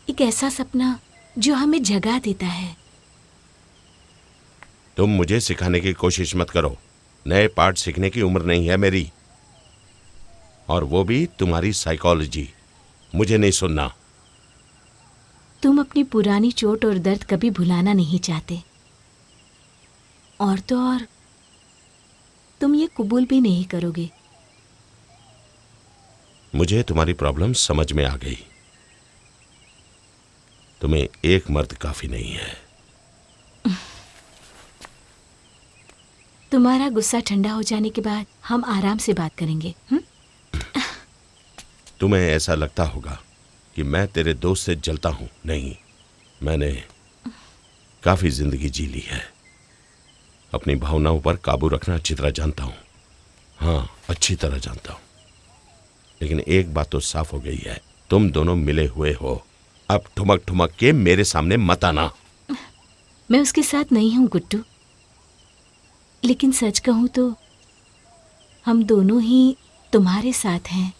एक ऐसा सपना जो हमें जगा देता है। तुम मुझे सिखाने की कोशिश मत करो। नए पाठ सीखने की उम्र नहीं है मेरी, और वो भी तुम्हारी साइकोलॉजी। मुझे नहीं सुनना। तुम अपनी पुरानी चोट और दर्द कभी भुलाना नहीं चाहते, और तो और तुम ये कबूल भी नहीं करोगे। मुझे तुम्हारी प्रॉब्लम समझ में आ गई। तुम्हें एक मर्द काफी नहीं है। तुम्हारा गुस्सा ठंडा हो जाने के बाद हम आराम से बात करेंगे। तुम्हें ऐसा लगता होगा कि मैं तेरे दोस्त से जलता हूं। नहीं, मैंने काफी जिंदगी जी ली है। अपनी भावनाओं पर काबू रखना अच्छी तरह जानता हूं। हाँ, अच्छी तरह जानता हूं। लेकिन एक बात तो साफ हो गई है, तुम दोनों मिले हुए हो। अब ठुमक ठुमक के मेरे सामने मत आना। मैं उसके साथ नहीं हूं गुड्डू, लेकिन सच कहूं तो हम दोनों ही तुम्हारे साथ हैं।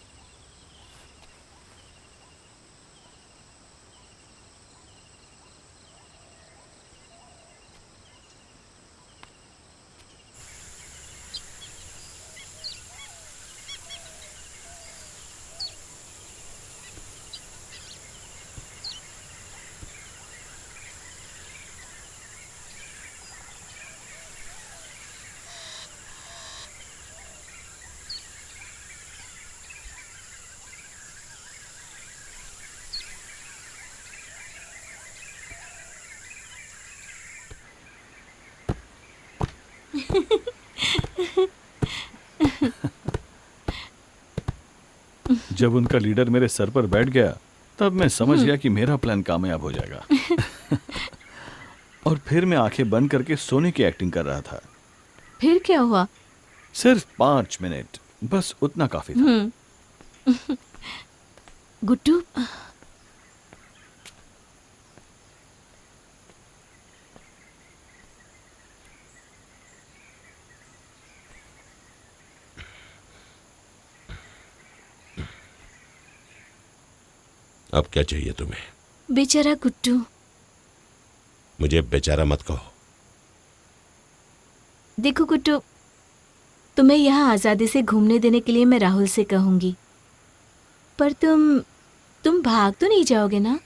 जब उनका लीडर मेरे सर पर बैठ गया, तब मैं समझ गया कि मेरा प्लान कामयाब हो जाएगा। और फिर मैं आंखें बंद करके सोने की एक्टिंग कर रहा था। फिर क्या हुआ? सिर्फ 5 मिनट, बस उतना काफी था। गुड्डू, अब क्या चाहिए तुम्हें? बेचारा गुड्डू। मुझे बेचारा मत कहो। देखो गुड्डू, तुम्हें यहाँ आज़ादी से घूमने देने के लिए मैं राहुल से कहूँगी, पर तुम भाग तो नहीं जाओगे ना?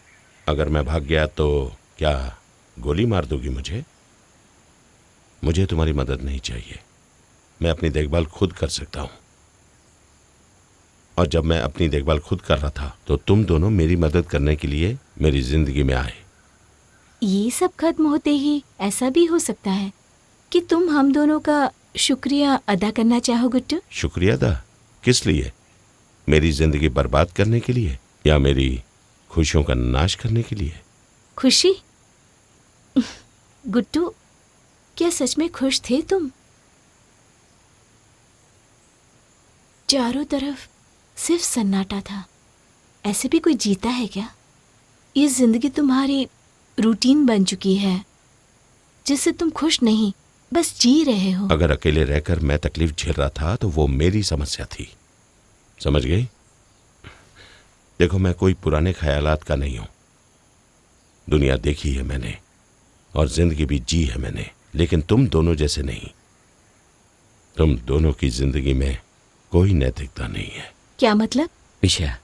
अगर मैं भाग गया तो क्या गोली मार दोगी मुझे? मुझे तुम्हारी मदद नहीं चाहिए। मैं अपनी देखभाल खुद कर सकता हूँ। और जब मैं अपनी देखभाल खुद कर रहा था तो तुम दोनों मेरी मदद करने के लिए मेरी जिंदगी में आए। ये सब खत्म होते ही ऐसा भी हो सकता है कि तुम हम दोनों का शुक्रिया अदा करना चाहो गुड्डू। शुक्रिया अदा? किस लिए? मेरी जिंदगी बर्बाद करने के लिए या मेरी खुशियों का नाश करने के लिए? खुशी? गुड्डू, क्या सच में खुश थे तुम? चारों तरफ सिर्फ सन्नाटा था। ऐसे भी कोई जीता है क्या? ये जिंदगी तुम्हारी रूटीन बन चुकी है, जिससे तुम खुश नहीं, बस जी रहे हो। अगर अकेले रहकर मैं तकलीफ झेल रहा था तो वो मेरी समस्या थी। समझ गई? देखो, मैं कोई पुराने ख्यालात का नहीं हूं। दुनिया देखी है मैंने और जिंदगी भी जी है मैंने, लेकिन तुम दोनों जैसे नहीं। तुम दोनों की जिंदगी में कोई नैतिकता नहीं है। क्या मतलब? विषया,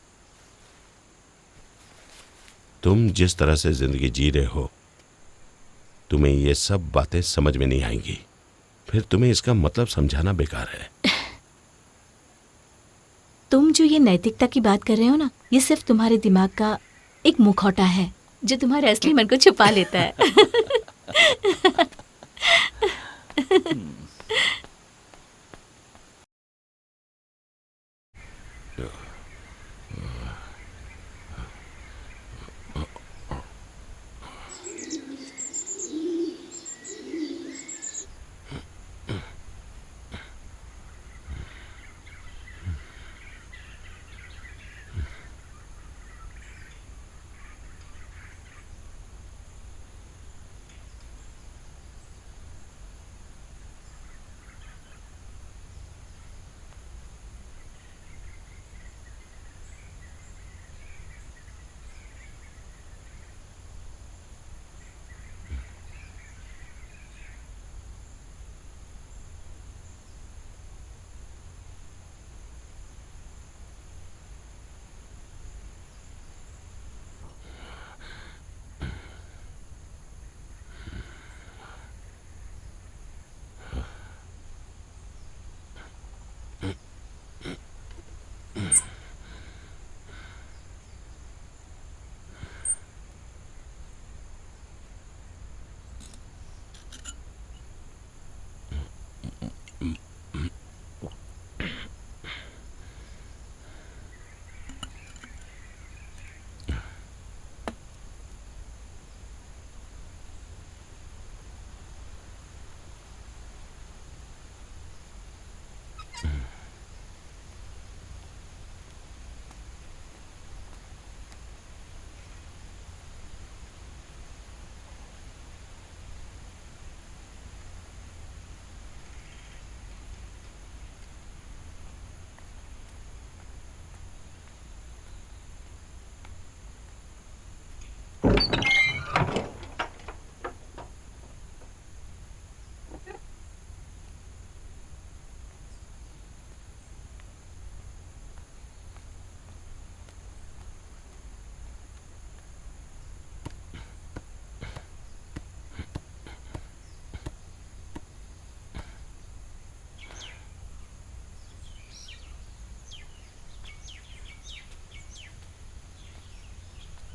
तुम जिस तरह से जिंदगी जी रहे हो, तुम्हें ये सब बातें समझ में नहीं आएंगी। फिर तुम्हें इसका मतलब समझाना बेकार है। तुम जो ये नैतिकता की बात कर रहे हो ना, ये सिर्फ तुम्हारे दिमाग का एक मुखौटा है जो तुम्हारे असली मन को छुपा लेता है।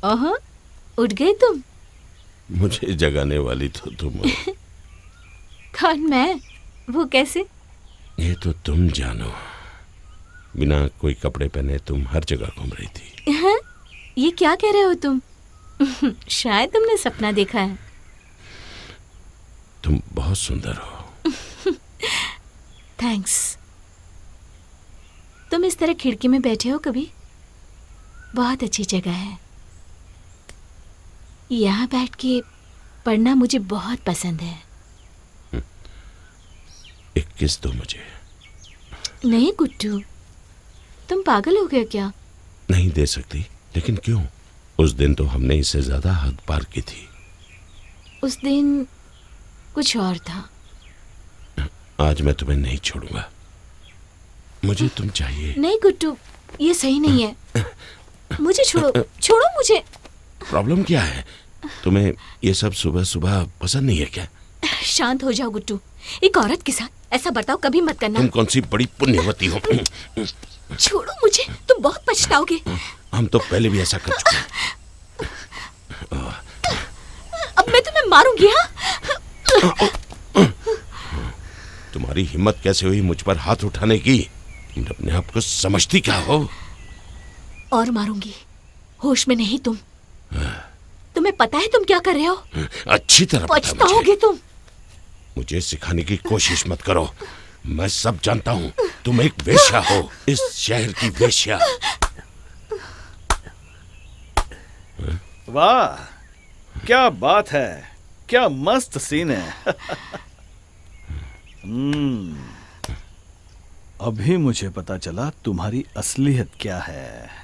ओह, उठ गए तुम? मुझे जगाने वाली तो तुम हो। कौन, मैं? वो कैसे? ये तो तुम जानो। बिना कोई कपड़े पहने तुम हर जगह घूम रही थी। हाँ? ये क्या कह रहे हो तुम? शायद तुमने सपना देखा है। तुम बहुत सुंदर हो। थैंक्स। तुम इस तरह खिड़की में बैठे हो कभी? बहुत अच्छी जगह है। यहाँ बैठ के पढ़ना मुझे बहुत पसंद है। एक किस दो मुझे। नहीं गुड्डू, तुम पागल हो गए क्या? नहीं दे सकती, लेकिन क्यों? उस दिन तो हमने इससे ज्यादा हद पार की थी। उस दिन कुछ और था। आज मैं तुम्हें नहीं छोड़ूंगा। मुझे तुम चाहिए। नहीं गुड्डू, ये सही नहीं है। मुझे छोड़ो, छोड़ो मुझे। प्रॉब्लम क्या है? तुम्हें ये सब सुबह सुबह पसंद नहीं है क्या? शांत हो जाओ गुड्डू। एक औरत के साथ ऐसा बर्ताव कभी मत करना। तुम कौन सी बड़ी पुण्यवती हो? छोड़ो मुझे, तुम बहुत पछताओगे। हम तो पहले भी ऐसा कर चुके हैं। अब मैं तुम्हें मारूंगी। हाँ, तुम्हारी हिम्मत कैसे हुई मुझ पर हाथ उठाने की? तुम अपने आप को समझती क्या हो? और मारूंगी। होश में नहीं तुम। तुम्हें पता है तुम क्या कर रहे हो? अच्छी तरह पता है मुझे। पछताओगे तुम। मुझे सिखाने की कोशिश मत करो। मैं सब जानता हूँ। तुम एक वेश्या हो, इस शहर की वेश्या। वाह, क्या बात है, क्या मस्त सीन है। अभी मुझे पता चला तुम्हारी असलियत क्या है।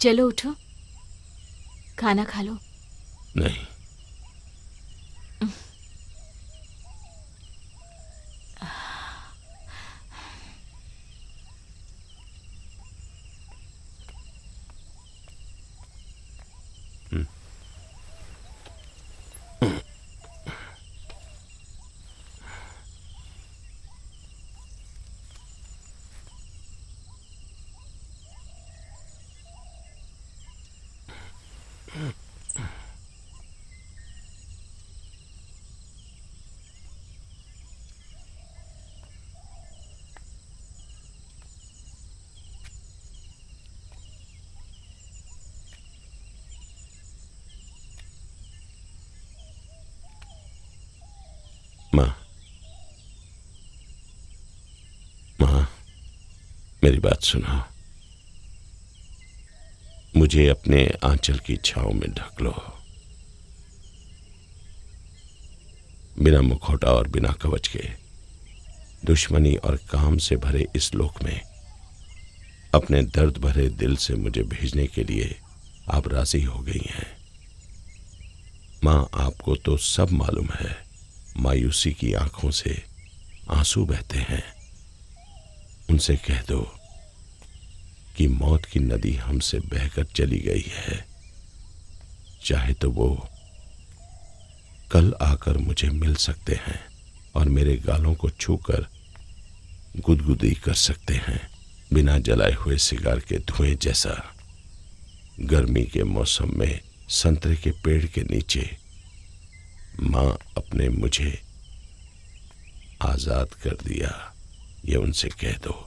चलो उठो, खाना खा लो। नहीं, माँ, माँ, मेरी बात सुनो। मुझे अपने आंचल की छांव में ढक लो। बिना मुखौटा और बिना कवच के दुश्मनी और काम से भरे इस लोक में अपने दर्द भरे दिल से मुझे भेजने के लिए आप राजी हो गई हैं। मां, आपको तो सब मालूम है। मायूसी की आंखों से आंसू बहते हैं। उनसे कह दो कि मौत की नदी हमसे बहकर चली गई है। चाहे तो वो कल आकर मुझे मिल सकते हैं और मेरे गालों को छूकर गुदगुदी कर सकते हैं, बिना जलाए हुए सिगार के धुएं जैसा। गर्मी के मौसम में संतरे के पेड़ के नीचे मां अपने मुझे आजाद कर दिया, ये उनसे कह दो।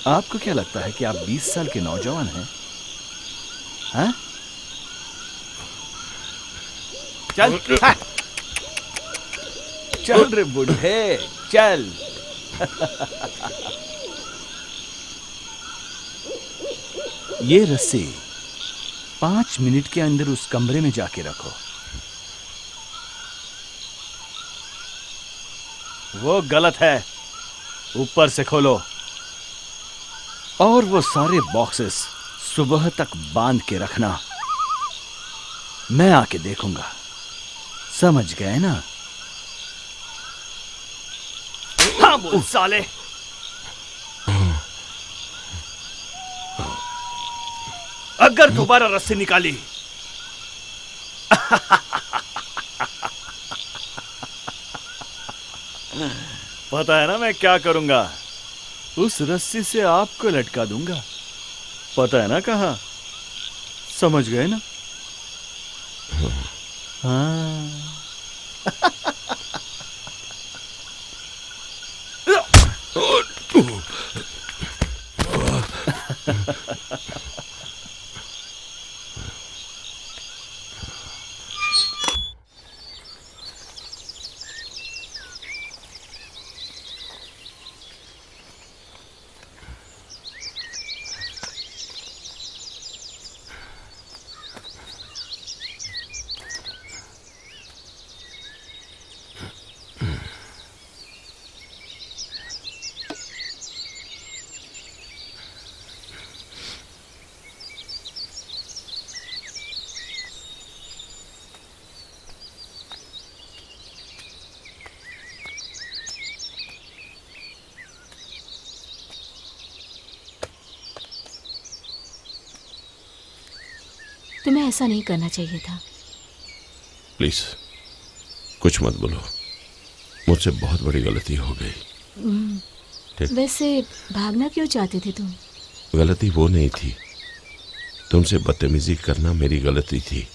आपको क्या लगता है कि आप 20 साल के नौजवान हैं? हाँ? चल हाँ। चल रे बुढ़े चल। ये रस्सी 5 मिनट के अंदर उस कमरे में जाके रखो। वो गलत है, ऊपर से खोलो और वो सारे बॉक्सेस सुबह तक बांध के रखना। मैं आके देखूंगा, समझ गए ना? हाँ बोल साले। अगर दोबारा रस्सी निकाली पता है ना मैं क्या करूंगा? उस रस्सी से आपको लटका दूंगा। पता है ना कहां? समझ गए ना? हाँ। तुम्हें ऐसा नहीं करना चाहिए था। प्लीज कुछ मत बोलो, मुझसे बहुत बड़ी गलती हो गई। वैसे भागना क्यों चाहते थे तुम? गलती वो नहीं थी, तुमसे बदतमीजी करना मेरी गलती थी।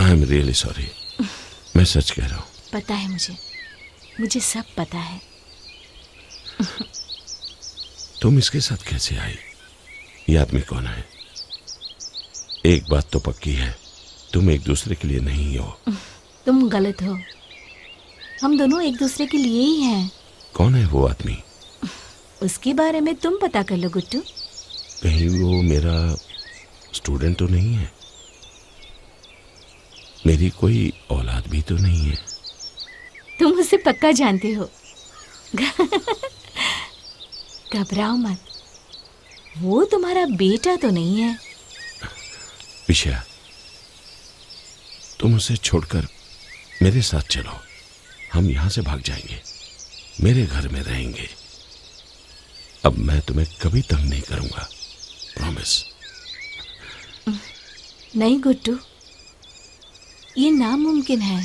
I am really sorry. मैं सच कह रहा हूँ। पता है मुझे सब पता है। तुम इसके साथ कैसे आई? ये आदमी कौन है? एक बात तो पक्की है, तुम एक दूसरे के लिए नहीं हो। तुम गलत हो, हम दोनों एक दूसरे के लिए ही हैं। कौन है वो आदमी? उसके बारे में तुम पता कर लो गुड्डू। कहीं वो मेरा स्टूडेंट तो नहीं है? मेरी कोई औलाद भी तो नहीं है? तुम उसे पक्का जानते हो। घबराओ मत, वो तुम्हारा बेटा तो नहीं है। विषया, तुम उसे छोड़कर मेरे साथ चलो, हम यहां से भाग जाएंगे, मेरे घर में रहेंगे। अब मैं तुम्हें कभी तंग नहीं करूंगा, प्रॉमिस। नहीं गुड्डू, ये नामुमकिन है।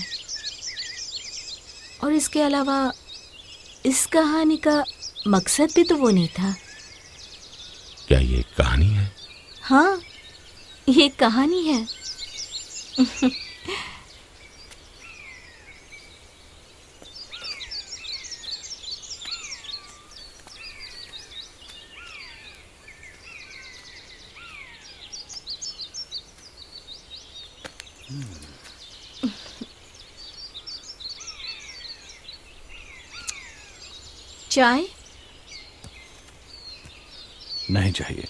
और इसके अलावा इस कहानी का मकसद भी तो वो नहीं था। क्या ये कहानी है? हाँ, ये कहानी है। चाय? नहीं चाहिए।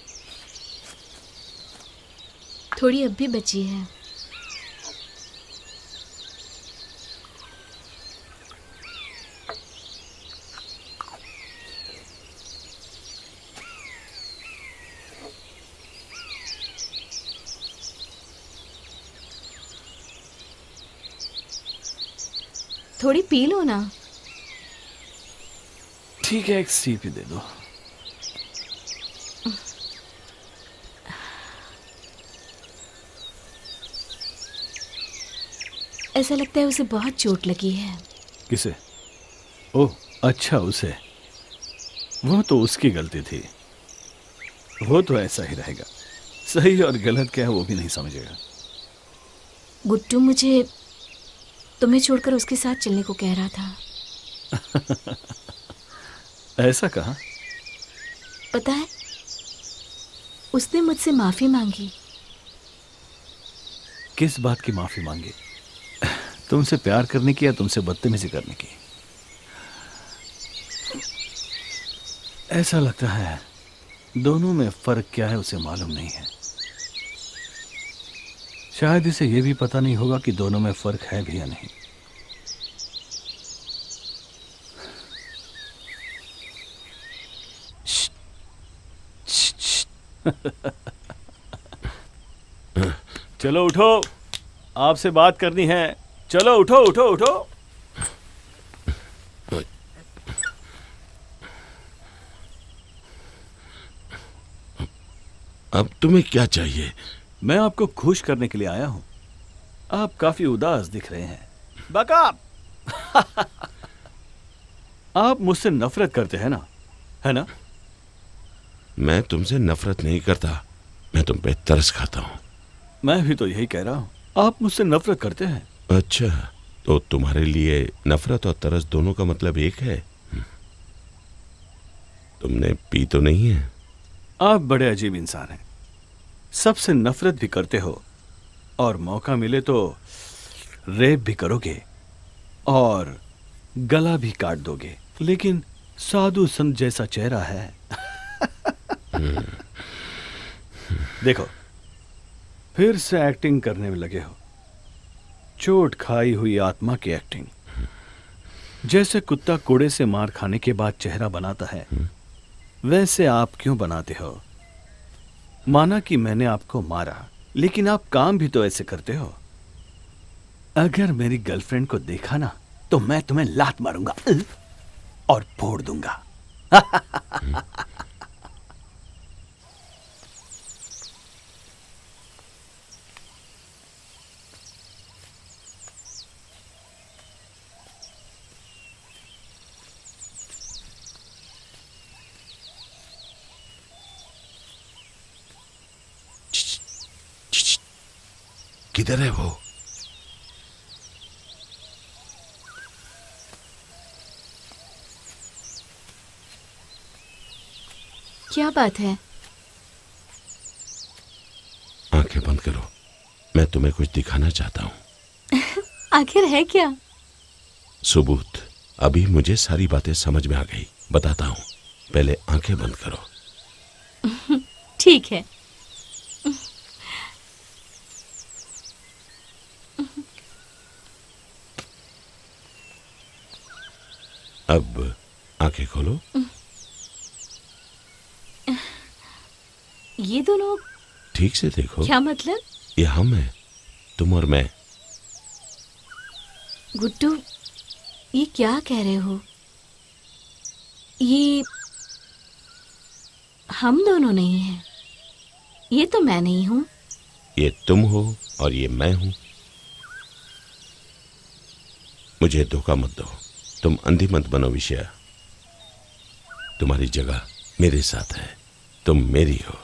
थोड़ी अब भी बची है। थोड़ी पी लो ना। ठीक है, एक सीप ही दे दो। ऐसा लगता है उसे बहुत चोट लगी है। किसे? ओह अच्छा, उसे। वो तो उसकी गलती थी, वो तो ऐसा ही रहेगा। सही और गलत क्या है वो भी नहीं समझेगा। गुड्डू मुझे तुम्हें छोड़कर उसके साथ चलने को कह रहा था। ऐसा कहा? पता है, उसने मुझसे माफी मांगी। किस बात की माफी मांगी? तुमसे प्यार करने की या तुमसे बदतमीजी करने की? ऐसा लगता है दोनों में फर्क क्या है उसे मालूम नहीं है। शायद इसे यह भी पता नहीं होगा कि दोनों में फर्क है भी या नहीं। चलो उठो, आपसे बात करनी है। चलो उठो उठो उठो। अब तुम्हें क्या चाहिए? मैं आपको खुश करने के लिए आया हूं। आप काफी उदास दिख रहे हैं। बकाप। आप मुझसे नफरत करते हैं ना, है ना? मैं तुमसे नफरत नहीं करता, मैं तुम पे तरस खाता हूं। मैं भी तो यही कह रहा हूँ, आप मुझसे नफरत करते हैं। अच्छा, तो तुम्हारे लिए नफरत और तरस दोनों का मतलब एक है। तुमने पी तो नहीं है? आप बड़े अजीब इंसान हैं, सबसे नफरत भी करते हो और मौका मिले तो रेप भी करोगे और गला भी काट दोगे, लेकिन साधु संत जैसा चेहरा है। देखो, फिर से एक्टिंग करने में लगे हो, चोट खाई हुई आत्मा की एक्टिंग। जैसे कुत्ता कूड़े से मार खाने के बाद चेहरा बनाता है, वैसे आप क्यों बनाते हो? माना कि मैंने आपको मारा, लेकिन आप काम भी तो ऐसे करते हो। अगर मेरी गर्लफ्रेंड को देखा ना, तो मैं तुम्हें लात मारूंगा और फोड़ दूंगा। किधर है वो? क्या बात है? आंखें बंद करो, मैं तुम्हें कुछ दिखाना चाहता हूं। आखिर है क्या? सबूत। अभी मुझे सारी बातें समझ में आ गई, बताता हूं। पहले आंखें बंद करो। ठीक है। अब आंखें खोलो। ये दोनों ठीक से देखो। क्या मतलब? ये हम हैं, तुम और मैं। गुड्डू, ये क्या कह रहे हो? ये हम दोनों नहीं हैं। ये तो मैं नहीं हूं। ये तुम हो और ये मैं हूं। मुझे धोखा मत दो, तुम अंधी मत बनो विषया। तुम्हारी जगह मेरे साथ है, तुम मेरी हो।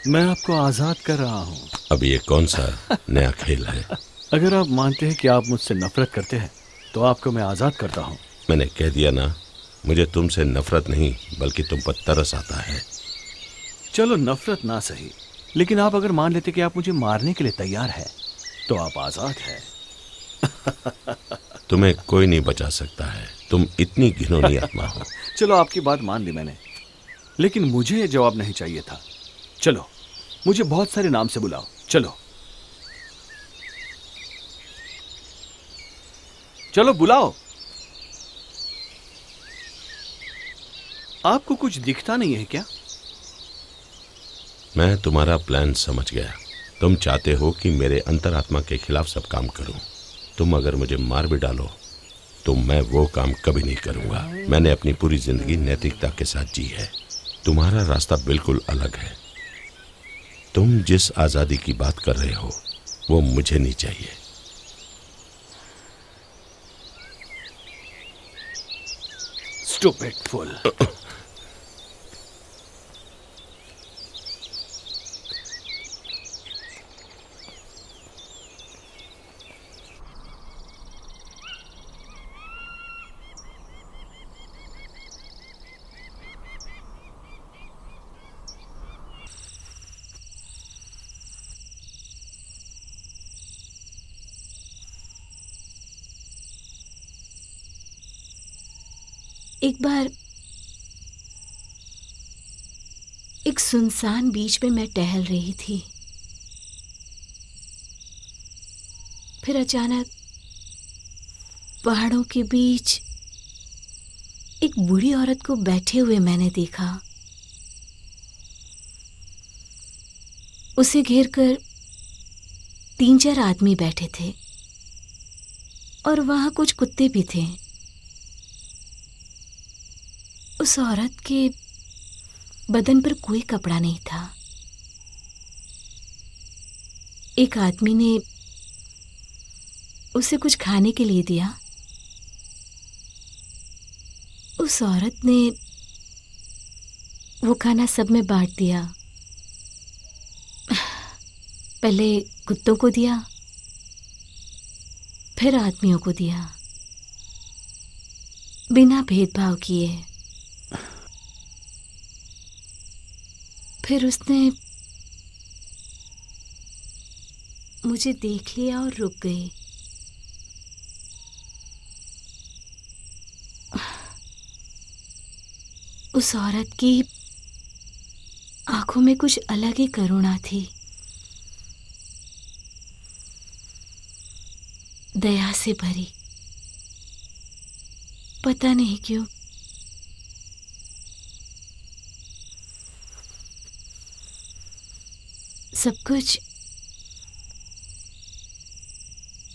मैं आपको आजाद कर रहा हूं। अब ये कौन सा नया खेल है? अगर आप मानते हैं कि आप मुझसे नफरत करते हैं, तो आपको मैं आजाद करता हूं। मैंने कह दिया ना, मुझे तुमसे नफरत नहीं बल्कि तुम पर तरस आता है। चलो नफरत ना सही, लेकिन आप अगर मान लेते कि आप मुझे मारने के लिए तैयार है, तो आप आजाद है। तुम्हें कोई नहीं बचा सकता है, तुम इतनी घिनौनी आत्मा हो। चलो आपकी बात मान ली मैंने, लेकिन मुझे ये जवाब नहीं चाहिए था। चलो, मुझे बहुत सारे नाम से बुलाओ। चलो चलो बुलाओ। आपको कुछ दिखता नहीं है क्या? मैं तुम्हारा प्लान समझ गया। तुम चाहते हो कि मेरे अंतरात्मा के खिलाफ सब काम करूं। तुम अगर मुझे मार भी डालो तो मैं वो काम कभी नहीं करूंगा। मैंने अपनी पूरी जिंदगी नैतिकता के साथ जी है। तुम्हारा रास्ता बिल्कुल अलग है। तुम जिस आजादी की बात कर रहे हो वो मुझे नहीं चाहिए। स्टूपिड फूल। एक बार एक सुनसान बीच में मैं टहल रही थी। फिर अचानक पहाड़ों के बीच एक बूढ़ी औरत को बैठे हुए मैंने देखा। उसे घेरकर 3-4 आदमी बैठे थे और वहां कुछ कुत्ते भी थे। उस औरत के बदन पर कोई कपड़ा नहीं था। एक आदमी ने उसे कुछ खाने के लिए दिया। उस औरत ने वो खाना सब में बांट दिया। पहले कुत्तों को दिया, फिर आदमियों को दिया, बिना भेदभाव किए। फिर उसने मुझे देख लिया और रुक गई। उस औरत की आंखों में कुछ अलग ही करुणा थी, दया से भरी। पता नहीं क्यों सब कुछ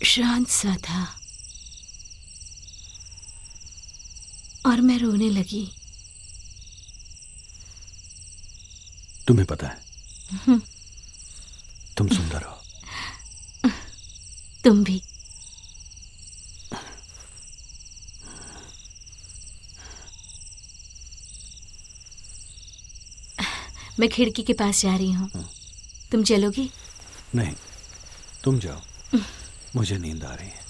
शांत सा था और मैं रोने लगी। तुम्हें पता है, तुम सुंदर हो। तुम भी। मैं खिड़की के पास जा रही हूँ, तुम चलोगी? नहीं, तुम जाओ, मुझे नींद आ रही है।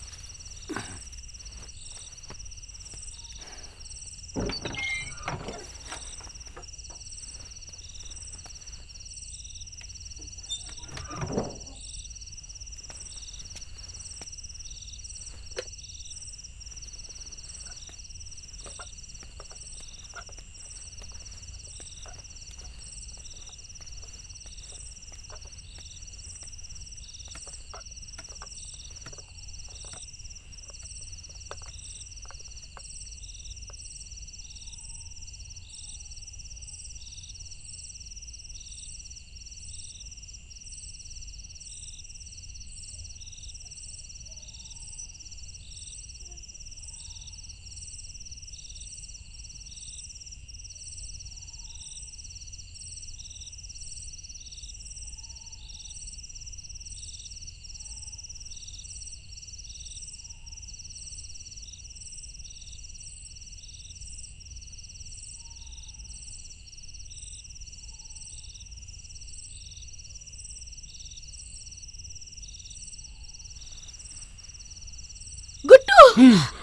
गुट्टू!